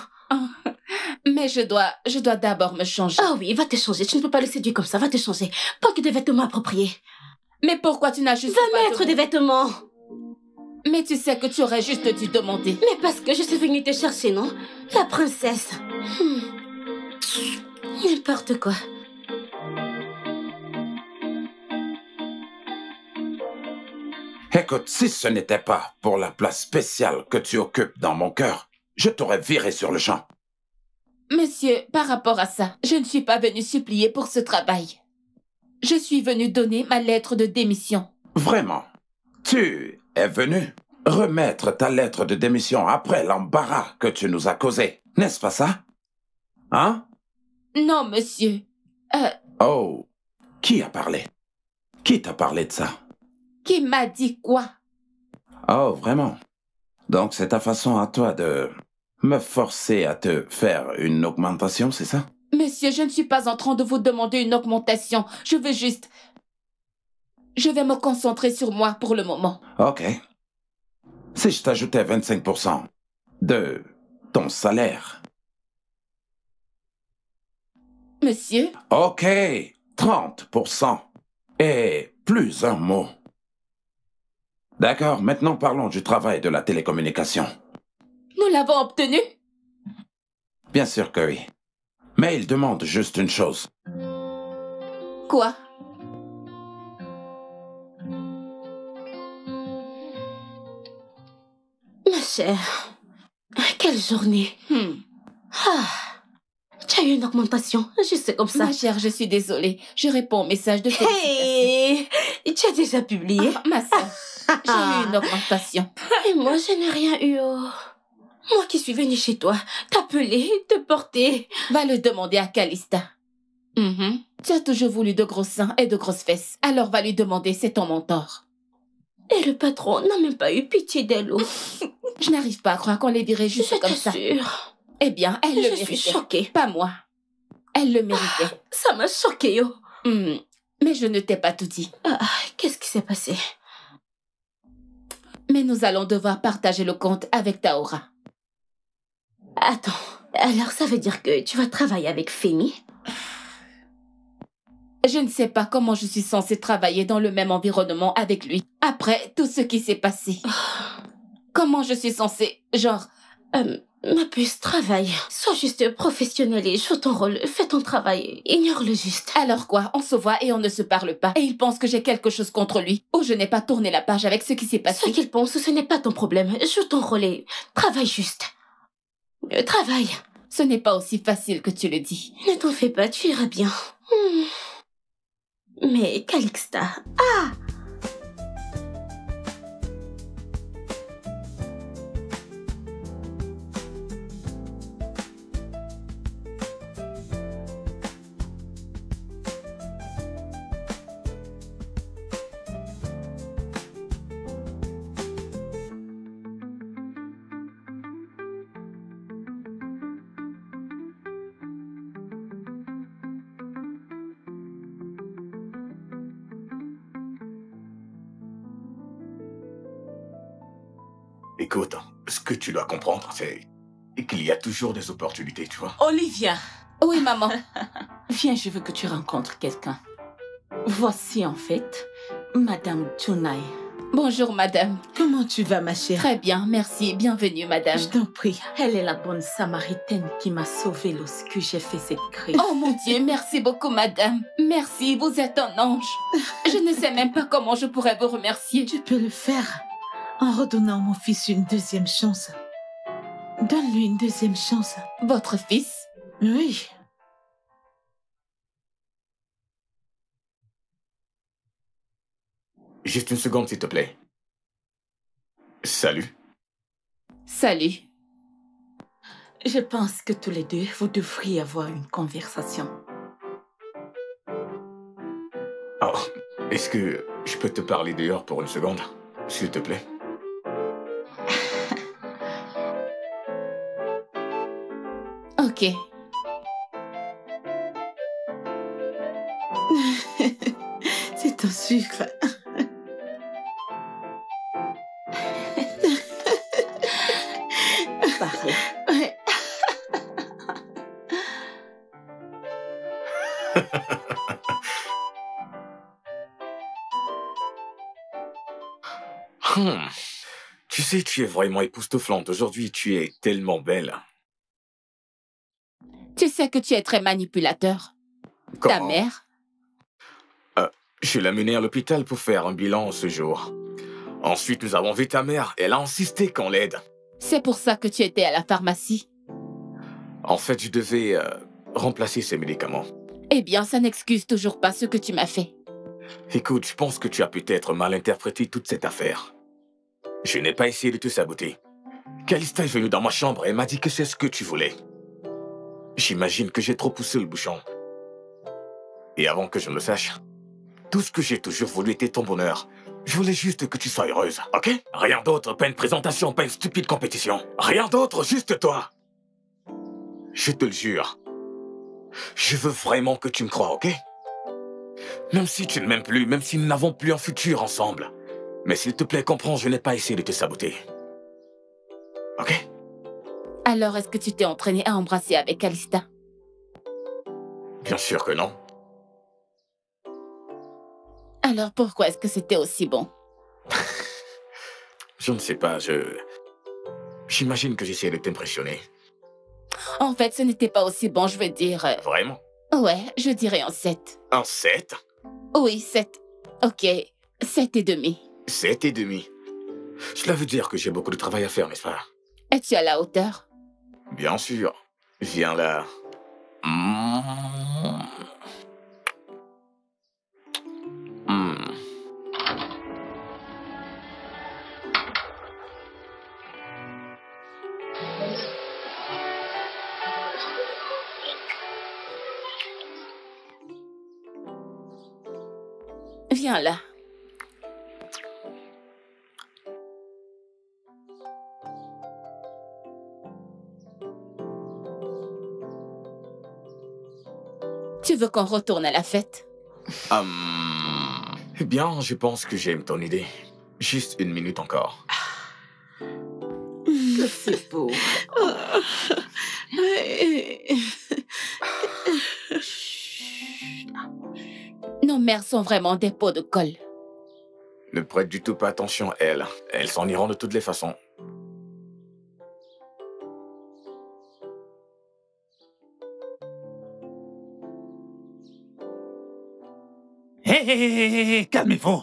A: Mais je dois d'abord me changer.
D: Ah oui, va te changer. Tu ne peux pas le séduire comme ça. Va te changer. Porte des vêtements appropriés.
A: Mais pourquoi tu n'as juste
D: Va
A: pas
D: mettre des vêtements.
A: Mais tu sais que tu aurais juste dû demander.
D: Mais parce que je suis venue te chercher, non? La princesse. N'importe quoi.
I: Écoute, si ce n'était pas pour la place spéciale que tu occupes dans mon cœur, je t'aurais viré sur le champ.
A: Monsieur, par rapport à ça, je ne suis pas venue supplier pour ce travail. Je suis venue donner ma lettre de démission.
I: Vraiment? Tu es venu remettre ta lettre de démission après l'embarras que tu nous as causé, n'est-ce pas ça? Hein?
A: Non, monsieur.
I: Oh, qui a parlé? Qui t'a parlé de ça?
A: Qui m'a dit quoi?
I: Oh, vraiment? Donc c'est ta façon à toi de me forcer à te faire une augmentation, c'est ça?
A: Monsieur, je ne suis pas en train de vous demander une augmentation. Je vais me concentrer sur moi pour le moment.
I: Ok. Si je t'ajoutais 25% de ton salaire.
A: Monsieur?
I: Ok, 30%. Et plus un mot. D'accord, maintenant parlons du travail de la télécommunication.
A: Nous l'avons obtenu?
I: Bien sûr que oui. Mais il demande juste une chose.
A: Quoi?
D: Ma chère, quelle journée. Tu as eu une augmentation, juste comme ça.
A: Ma chère, je suis désolée. Je réponds au message de félicitations.
D: Hey, tu as déjà publié?
A: Ma sœur, j'ai eu une augmentation.
D: Et moi, je n'ai rien eu. Moi qui suis venue chez toi, t'appeler, te porter.
A: Va le demander à Calista. Tu as toujours voulu de gros seins et de grosses fesses. Alors va lui demander, c'est ton mentor.
D: Et le patron n'a même pas eu pitié d'elle.
A: Je n'arrive pas à croire qu'on les virait juste comme ça.
D: Sûre.
A: Eh bien, elle le méritait.
D: Je suis choquée.
A: Pas moi. Elle le méritait.
D: Ça m'a choquée,
A: Mais je ne t'ai pas tout dit.
D: Qu'est-ce qui s'est passé?
A: Mais nous allons devoir partager le compte avec Taora.
D: Attends, alors ça veut dire que tu vas travailler avec Femi?
A: Je ne sais pas comment je suis censée travailler dans le même environnement avec lui, après tout ce qui s'est passé. Comment je suis censée, genre...
D: Ma puce, travaille. Sois juste professionnelle et joue ton rôle. Fais ton travail. Ignore le juste.
A: Alors quoi? On se voit et on ne se parle pas. Et il pense que j'ai quelque chose contre lui. Ou je n'ai pas tourné la page avec ce qui s'est passé.
D: Ce qu'il pense, ce n'est pas ton problème. Joue ton rôle et travaille juste. Travaille.
A: Ce n'est pas aussi facile que tu le dis.
D: Ne t'en fais pas, tu iras bien. Mais Calixta...
B: Écoute, ce que tu dois comprendre, c'est qu'il y a toujours des opportunités, tu vois.
G: Olivia.
A: Oui, maman.
G: Viens, je veux que tu rencontres quelqu'un. Voici en fait Madame Junai.
A: Bonjour, madame.
G: Comment tu vas, ma chère?
A: Très bien, merci. Bienvenue, madame.
G: Je t'en prie. Elle est la bonne samaritaine qui m'a sauvée lorsque j'ai fait cette crise.
A: Oh mon Dieu, merci beaucoup, madame. Merci, vous êtes un ange. Je ne sais même pas comment je pourrais vous remercier.
G: Tu peux le faire en redonnant à mon fils une deuxième chance. Donne-lui une deuxième chance.
A: Votre fils?
G: Oui.
B: Juste une seconde, s'il te plaît. Salut.
A: Salut.
G: Je pense que tous les deux, vous devriez avoir une conversation.
B: Oh, est-ce que je peux te parler dehors pour une seconde, s'il te plaît?
A: Ok.
G: C'est ton sucre.
D: Parle.
G: Ouais.
B: Hmm. Tu sais, tu es vraiment époustouflante. Aujourd'hui, tu es tellement belle.
A: Tu sais que tu es très manipulateur. Ta
B: Comment?
A: mère,
B: Je l'ai menée à l'hôpital pour faire un bilan ce jour. Ensuite, nous avons vu ta mère. Elle a insisté qu'on l'aide.
A: c'est pour ça que tu étais à la pharmacie.
B: En fait, je devais remplacer ses médicaments.
A: Eh bien, ça n'excuse toujours pas ce que tu m'as fait.
B: Écoute, je pense que tu as peut-être mal interprété toute cette affaire. Je n'ai pas essayé de te saboter. Calista est venue dans ma chambre et m'a dit que c'est ce que tu voulais. J'imagine que j'ai trop poussé le bouchon. Et avant que je ne le sache, tout ce que j'ai toujours voulu était ton bonheur. Je voulais juste que tu sois heureuse, ok? Rien d'autre, pas une présentation, pas une stupide compétition. Rien d'autre, juste toi. Je te le jure. Je veux vraiment que tu me crois, ok? Même si tu ne m'aimes plus, même si nous n'avons plus un futur ensemble. Mais s'il te plaît, comprends, je n'ai pas essayé de te saboter. Ok?
A: Alors, est-ce que tu t'es entraîné à embrasser avec Calista?
B: Bien sûr que non.
A: Alors, pourquoi est-ce que c'était aussi bon?
B: Je ne sais pas, j'imagine que j'essayais de t'impressionner.
A: En fait, ce n'était pas aussi bon, je veux dire.
B: Vraiment?
A: Ouais, je dirais un 7.
B: Un 7?
A: Oui, 7. Ok, 7,5.
B: 7,5. Cela veut dire que j'ai beaucoup de travail à faire, n'est-ce pas?
A: Es-tu à la hauteur?
B: Bien sûr. Viens là. Mm. Mm.
A: Viens là. Tu veux qu'on retourne à la fête?
B: Eh bien, je pense que j'aime ton idée. Juste une minute encore.
F: Que c'est beau.
A: Nos mères sont vraiment des pots de colle.
B: Ne prête du tout pas attention à elles. Elles s'en iront de toutes les façons.
E: Hé, calmez-vous.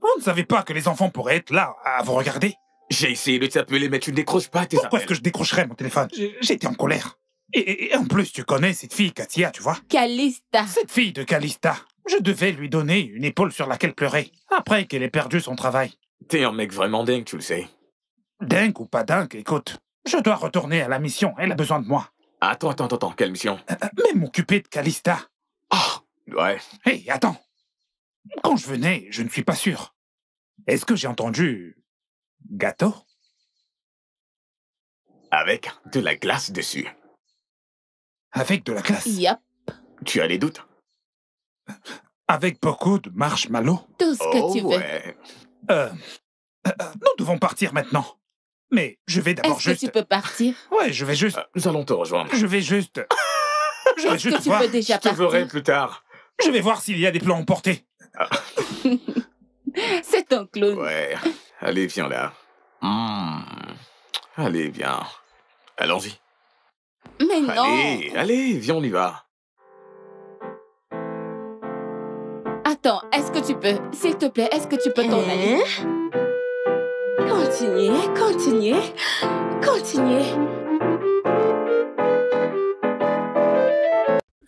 E: Vous ne savez pas que les enfants pourraient être là à vous regarder?
B: J'ai essayé de t'appeler, mais tu ne décroches pas tes
E: Pourquoi est-ce
B: appels.
E: que je décrocherais mon téléphone? J'étais en colère. Et en plus, tu connais cette fille, Katia, tu vois?
A: Calista.
E: Cette fille de Calista. Je devais lui donner une épaule sur laquelle pleurer, après qu'elle ait perdu son travail.
B: T'es un mec vraiment dingue, tu le sais.
E: Dingue ou pas dingue, écoute. Je dois retourner à la mission, elle a besoin de moi.
B: Attends, quelle mission?
E: Mais m'occuper de Calista.
B: Ah, ouais.
E: Hé, attends. Quand je venais, je ne suis pas sûr. Est-ce que j'ai entendu... gâteau?
B: Avec de la glace dessus.
E: Avec de la glace?
A: Yup.
B: Tu as des doutes?
E: Avec beaucoup de marshmallow?
A: Tout ce que tu veux.
B: Ouais.
E: Nous devons partir maintenant. Mais je vais d'abord
A: Est-ce que
E: juste...
A: tu peux partir?
E: Ouais, je vais juste...
B: Nous allons te rejoindre.
E: Je vais juste... Je vais
A: Est-ce que
E: juste
A: tu
E: voir...
A: peux déjà
B: Je te verrai
A: partir?
B: plus tard.
E: Je vais voir s'il y a des plans emportés.
A: C'est un clown.
B: Ouais. Allez, viens là. Allez, viens. Allons-y.
A: Mais non.
B: Allez, viens, on y va.
A: Attends, est-ce que tu peux? S'il te plaît, est-ce que tu peux t'en aller?
D: Continuez.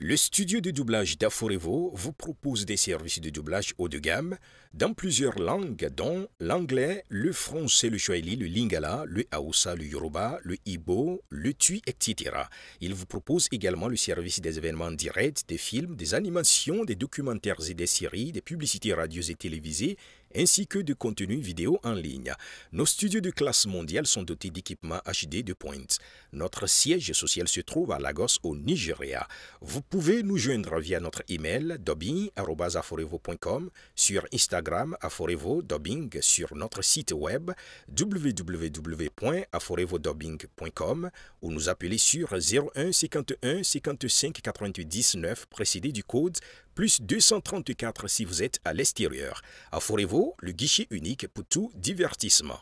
K: Le studio de doublage d'Aforevo vous propose des services de doublage haut de gamme dans plusieurs langues, dont l'anglais, le français, le swahili, le lingala, le haoussa, le yoruba, le igbo, le tui, etc. Il vous propose également le service des événements directs, des films, des animations, des documentaires et des séries, des publicités radios et télévisées, ainsi que de contenus vidéo en ligne. Nos studios de classe mondiale sont dotés d'équipements HD de pointe. Notre siège social se trouve à Lagos, au Nigeria. Vous pouvez nous joindre via notre email dubbing@aforevo.com, sur Instagram Aforevo Dubbing, sur notre site web www.aforevodubbing.com ou nous appeler sur 01 51 55 99 précédé du code plus 234 si vous êtes à l'extérieur. Aforevo, le guichet unique pour tout divertissement.